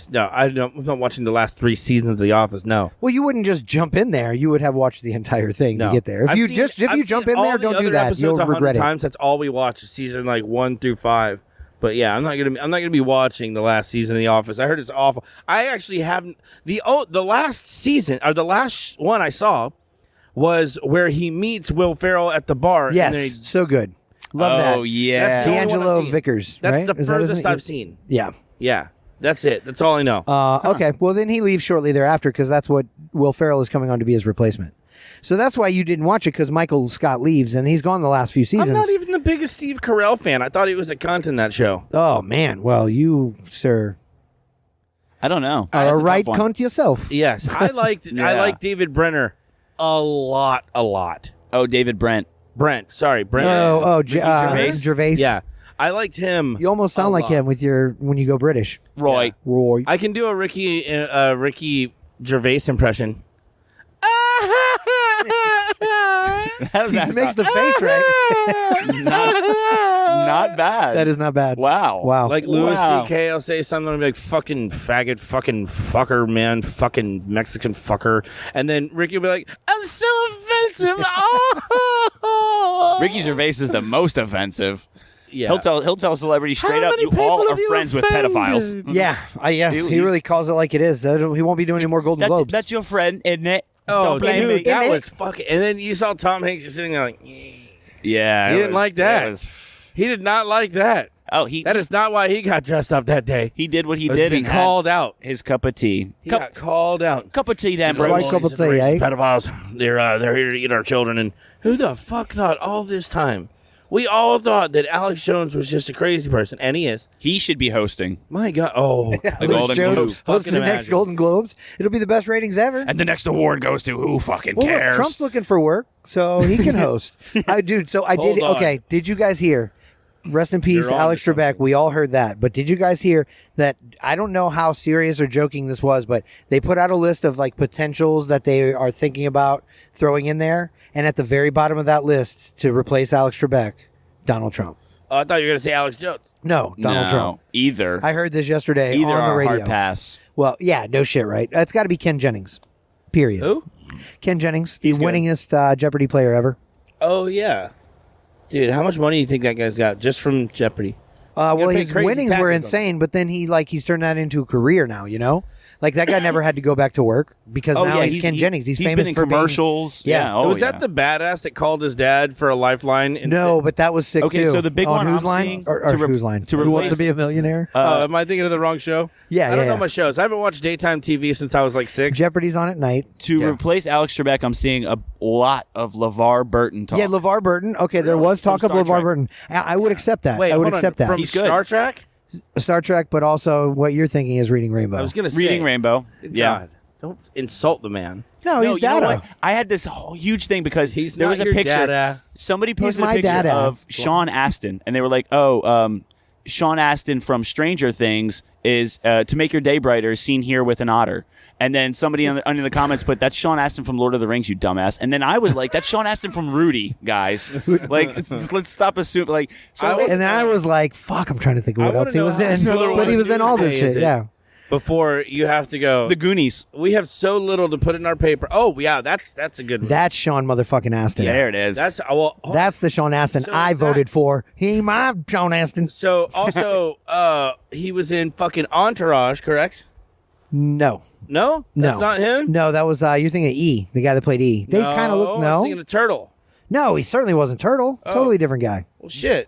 Speaker 3: No, I'm not watching the last 3 seasons of The Office. No.
Speaker 4: Well, you wouldn't just jump in there. You would have watched the entire thing
Speaker 3: No.
Speaker 4: to get there. If
Speaker 3: I've
Speaker 4: you
Speaker 3: seen-
Speaker 4: just if
Speaker 3: I've
Speaker 4: you jump
Speaker 3: seen
Speaker 4: in
Speaker 3: all
Speaker 4: there,
Speaker 3: the
Speaker 4: don't do
Speaker 3: other
Speaker 4: that.
Speaker 3: episodes
Speaker 4: You'll
Speaker 3: 100
Speaker 4: regret it.
Speaker 3: times. That's all we watch. Season like 1 through 5. But yeah, I'm not gonna be watching the last season of The Office. I heard it's awful. I actually haven't the last season or the last one I saw was where he meets Will Ferrell at the bar.
Speaker 4: Yes,
Speaker 3: and they,
Speaker 4: so good. Love that.
Speaker 6: Oh, yeah.
Speaker 3: That's the only one I've
Speaker 4: D'Angelo
Speaker 3: seen.
Speaker 4: Vickers.
Speaker 3: That's
Speaker 4: right?
Speaker 3: the
Speaker 4: Is that his
Speaker 3: furthest
Speaker 4: name?
Speaker 3: I've seen.
Speaker 4: Yeah.
Speaker 3: Yeah, that's it. That's all I know.
Speaker 4: Okay. Well, then he leaves shortly thereafter because that's what Will Ferrell is coming on to be his replacement. So that's why you didn't watch it because Michael Scott leaves and he's gone the last few seasons.
Speaker 3: I'm not even the biggest Steve Carell fan. I thought he was a cunt in that show.
Speaker 4: Oh man. Well, you sir
Speaker 6: I don't know.
Speaker 4: are
Speaker 6: That's
Speaker 4: a
Speaker 6: tough
Speaker 4: right
Speaker 6: one.
Speaker 4: cunt yourself.
Speaker 3: Yes, I liked
Speaker 6: Yeah.
Speaker 3: I liked David Brenner a lot.
Speaker 6: Oh, David Brent.
Speaker 3: Brent, sorry, Brent.
Speaker 6: Gervais?
Speaker 4: Gervais.
Speaker 3: Yeah, I liked him.
Speaker 4: You almost sound
Speaker 3: a
Speaker 4: like
Speaker 3: lot.
Speaker 4: him with your when you go British.
Speaker 6: Roy.
Speaker 4: Roy.
Speaker 3: I can do a Ricky Gervais impression.
Speaker 4: He makes the face right.
Speaker 6: Not bad.
Speaker 4: That is not bad.
Speaker 6: Wow.
Speaker 4: Wow.
Speaker 3: Like Louis
Speaker 6: Wow.
Speaker 3: C.K., I'll say something like fucking faggot, fucking fucker, man, fucking Mexican fucker. And then Ricky will be like, I'm so offensive. Oh!
Speaker 6: Ricky Gervais is the most offensive.
Speaker 3: Yeah.
Speaker 6: He'll tell celebrities straight up,
Speaker 3: many
Speaker 6: you all
Speaker 3: people
Speaker 6: are
Speaker 3: have you
Speaker 6: friends with
Speaker 3: offended?
Speaker 6: pedophiles.
Speaker 4: Yeah, he really calls it like it is. He won't be doing any more Golden Globes.
Speaker 6: That's your friend, isn't it?
Speaker 3: Oh,
Speaker 6: Don't blame
Speaker 3: dude,
Speaker 6: me.
Speaker 3: that
Speaker 4: Isn't it?
Speaker 3: was fucking. And then you saw Tom Hanks just sitting there like,
Speaker 6: Yeah.
Speaker 3: He didn't like that.
Speaker 6: it was-
Speaker 3: he did not like that.
Speaker 6: Oh, he
Speaker 3: That is not why he got dressed up that day.
Speaker 6: he did what he
Speaker 3: He
Speaker 6: did
Speaker 3: and
Speaker 6: and
Speaker 3: called out.
Speaker 6: had his cup of tea.
Speaker 3: He got called out.
Speaker 6: Cup of tea, then, bro.
Speaker 4: White cup of tea, eh?
Speaker 3: Pedophiles. They're here to eat our children. And who the fuck thought all this time? We all thought that Alex Jones was just a crazy person, and he is.
Speaker 6: He should be hosting.
Speaker 3: My God. Oh,
Speaker 6: The Golden
Speaker 4: Jones
Speaker 6: Globes.
Speaker 4: hosts
Speaker 3: Fucking
Speaker 4: the next
Speaker 3: imagine.
Speaker 4: Golden Globes. It'll be the best ratings ever.
Speaker 6: And the next award goes to who fucking
Speaker 4: Well, look,
Speaker 6: cares?
Speaker 4: Trump's looking for work, so he can host. Dude, so I did.
Speaker 3: Hold on.
Speaker 4: Okay, did you guys hear? Rest in peace,
Speaker 3: You're on
Speaker 4: Alex
Speaker 3: to
Speaker 4: Trebek. We all heard that. But did you guys hear that? I don't know how serious or joking this was, but they put out a list of like potentials that they are thinking about throwing in there. And at the very bottom of that list to replace Alex Trebek, Donald Trump.
Speaker 3: I thought you were going to say Alex Jones.
Speaker 4: No, Donald
Speaker 6: no,
Speaker 4: Trump.
Speaker 6: Either.
Speaker 4: I heard this yesterday
Speaker 6: Either
Speaker 4: on the
Speaker 6: are a
Speaker 4: radio.
Speaker 6: hard pass.
Speaker 4: Well, yeah, no shit, right? It's got to be Ken Jennings. Period.
Speaker 3: Who?
Speaker 4: Ken Jennings, the
Speaker 6: good.
Speaker 4: winningest Jeopardy player ever.
Speaker 3: Oh, yeah. Dude, how much money do you think that guy's got just from Jeopardy?
Speaker 4: Well,
Speaker 3: pay
Speaker 4: his
Speaker 3: crazy
Speaker 4: winnings
Speaker 3: taxes
Speaker 4: were
Speaker 3: on
Speaker 4: insane, but then he's turned that into a career now. You know, like that guy never had to go back to work because
Speaker 6: Oh,
Speaker 4: now
Speaker 6: yeah,
Speaker 4: he's Ken Jennings. He's famous
Speaker 6: been in
Speaker 4: for
Speaker 6: commercials.
Speaker 4: Yeah.
Speaker 6: Yeah. Oh,
Speaker 3: was
Speaker 6: yeah.
Speaker 3: that the badass that called his dad for a lifeline?
Speaker 4: Being, no, but that was sick
Speaker 6: Okay,
Speaker 4: too.
Speaker 6: so the big
Speaker 4: on
Speaker 6: one
Speaker 4: Whose
Speaker 6: I'm
Speaker 4: line?
Speaker 6: seeing
Speaker 4: or
Speaker 6: to re-
Speaker 4: Whose line?
Speaker 6: to
Speaker 4: Who wants to
Speaker 6: replace-
Speaker 4: be a millionaire?
Speaker 3: Am I thinking of the wrong show?
Speaker 4: Yeah,
Speaker 3: I don't
Speaker 4: yeah.
Speaker 3: know my shows. I haven't watched daytime TV since I was like 6.
Speaker 4: Jeopardy's on at night.
Speaker 6: To
Speaker 3: Yeah.
Speaker 6: replace Alex Trebek, I'm seeing a lot of LeVar Burton talk.
Speaker 4: Yeah, LeVar Burton. Okay, there was talk
Speaker 6: From
Speaker 4: of
Speaker 6: Star
Speaker 4: LeVar
Speaker 6: Trek.
Speaker 4: Burton. I would accept that.
Speaker 3: Wait,
Speaker 4: I would
Speaker 3: hold on.
Speaker 4: accept that.
Speaker 3: From
Speaker 6: He's good.
Speaker 3: Star Trek?
Speaker 4: Star Trek, but also what you're thinking is Reading Rainbow.
Speaker 3: I was going to say.
Speaker 6: Reading Rainbow.
Speaker 3: God,
Speaker 6: Yeah.
Speaker 3: don't insult the man.
Speaker 4: no, he's
Speaker 6: you know
Speaker 4: Dada.
Speaker 6: what? I had this whole huge thing because
Speaker 3: He's
Speaker 6: there
Speaker 3: not
Speaker 6: was a
Speaker 3: your
Speaker 6: picture.
Speaker 3: dada.
Speaker 6: Somebody posted a
Speaker 4: my
Speaker 6: picture
Speaker 4: dada.
Speaker 6: of Sean Astin, and they were like, "Oh, Sean Astin from Stranger Things is to make your day brighter, seen here with an otter." And then somebody under the comments put, "That's Sean Astin from Lord of the Rings, you dumbass." And then I was like, "That's Sean Astin from Rudy, guys." Like, let's stop assuming. Like, so
Speaker 4: And then I was like, "Fuck!" I'm trying to think of
Speaker 3: I
Speaker 4: what
Speaker 3: wanna
Speaker 4: else he
Speaker 3: know
Speaker 4: was
Speaker 3: how
Speaker 4: in,
Speaker 3: another
Speaker 4: but he was in all this
Speaker 3: Tuesday is
Speaker 4: shit.
Speaker 3: it?
Speaker 4: Yeah.
Speaker 3: Before you have to go.
Speaker 6: the Goonies.
Speaker 3: We have so little to put in our paper. Oh, yeah, that's a good one.
Speaker 4: That's Sean motherfucking Astin.
Speaker 6: There it is.
Speaker 3: That's well. hold on.
Speaker 4: That's the Sean Astin
Speaker 3: So
Speaker 4: I
Speaker 3: is that-
Speaker 4: voted for. He my Sean Astin.
Speaker 3: So also, he was in fucking Entourage, correct?
Speaker 4: No.
Speaker 3: No,
Speaker 4: No.
Speaker 3: that's not him.
Speaker 4: No, that was you're thinking of E, the guy that played E. They kind of look
Speaker 3: I was
Speaker 4: no.
Speaker 3: thinking of Turtle.
Speaker 4: No, he certainly wasn't Turtle.
Speaker 3: Oh.
Speaker 4: Totally different guy.
Speaker 3: Well, shit.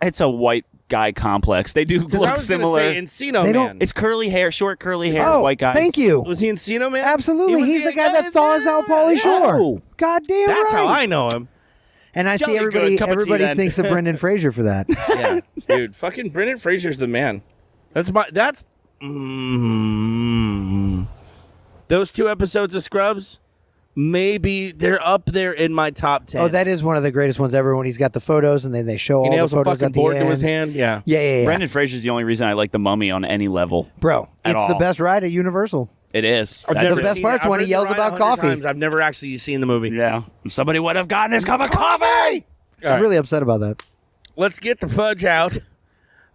Speaker 6: It's a white guy complex. They do
Speaker 3: Because I
Speaker 6: look
Speaker 3: was
Speaker 6: similar.
Speaker 3: going to say Encino
Speaker 4: They don't-
Speaker 3: Man.
Speaker 6: It's curly hair, short curly hair,
Speaker 4: Oh,
Speaker 6: white guy.
Speaker 4: thank you.
Speaker 3: Was he Encino Man?
Speaker 4: Absolutely.
Speaker 3: He
Speaker 4: He's
Speaker 3: was
Speaker 4: the guy that thaws out Pauly Shore. God damn
Speaker 3: That's
Speaker 4: right.
Speaker 3: how I know him.
Speaker 4: And I
Speaker 6: Jolly
Speaker 4: see
Speaker 6: good.
Speaker 4: everybody
Speaker 6: Cup of tea
Speaker 4: everybody
Speaker 6: then.
Speaker 4: thinks of Brendan Fraser for that.
Speaker 3: Yeah, dude. Fucking Brendan Fraser's the man. That's those 2 episodes of Scrubs. Maybe they're up there in my top 10.
Speaker 4: Oh, that is one of the greatest ones ever when he's got the photos and then they show
Speaker 3: he
Speaker 4: all the
Speaker 3: nails a
Speaker 4: photos
Speaker 3: fucking
Speaker 4: at the
Speaker 3: board
Speaker 4: end.
Speaker 3: to his hand. Yeah.
Speaker 4: Yeah.
Speaker 6: Brendan Fraser's the only reason I like The Mummy on any level.
Speaker 4: Bro,
Speaker 6: At
Speaker 4: it's the
Speaker 6: all.
Speaker 4: best ride at Universal.
Speaker 6: It is.
Speaker 3: I've
Speaker 6: That's
Speaker 3: never
Speaker 6: it.
Speaker 4: best
Speaker 3: seen
Speaker 4: part's
Speaker 3: it. I've
Speaker 4: when he
Speaker 3: heard the
Speaker 4: yells
Speaker 3: ride
Speaker 4: about
Speaker 3: 100
Speaker 4: coffee.
Speaker 3: times. I've never actually seen the movie.
Speaker 6: Yeah. Somebody would have gotten his cup of coffee.
Speaker 4: I was really upset about that.
Speaker 3: Let's get the fudge out.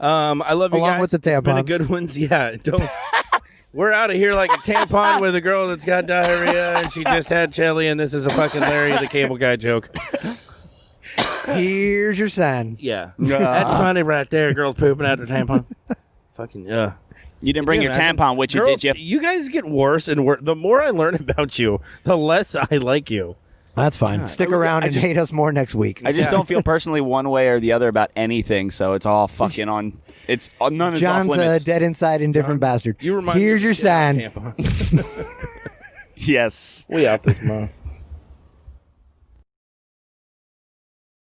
Speaker 3: I love you
Speaker 4: Along
Speaker 3: guys.
Speaker 4: with the
Speaker 3: It's been a
Speaker 4: tampons.
Speaker 3: good ones. Yeah. Don't. We're out of here like a tampon with a girl that's got diarrhea and she just had chili, and this is a fucking Larry the Cable Guy joke.
Speaker 4: Here's your sign.
Speaker 3: Yeah. That's funny right there. Girls pooping out their tampon. Fucking, yeah.
Speaker 6: You didn't bring
Speaker 3: Can
Speaker 6: your
Speaker 3: you imagine?
Speaker 6: tampon with you,
Speaker 3: Girls,
Speaker 6: did you?
Speaker 3: You guys get worse and worse. The more I learn about you, the less I like you.
Speaker 4: That's fine. Stick around and hate us more next week.
Speaker 6: I just don't feel personally one way or the other about anything, so it's all fucking on. It's none is
Speaker 4: John's
Speaker 6: off
Speaker 4: a
Speaker 6: limits.
Speaker 4: dead inside indifferent bastard.
Speaker 3: You remind me
Speaker 4: Here's
Speaker 3: of
Speaker 4: your
Speaker 3: shit out of
Speaker 4: sign.
Speaker 3: tampon.
Speaker 6: Yes.
Speaker 3: We out this month.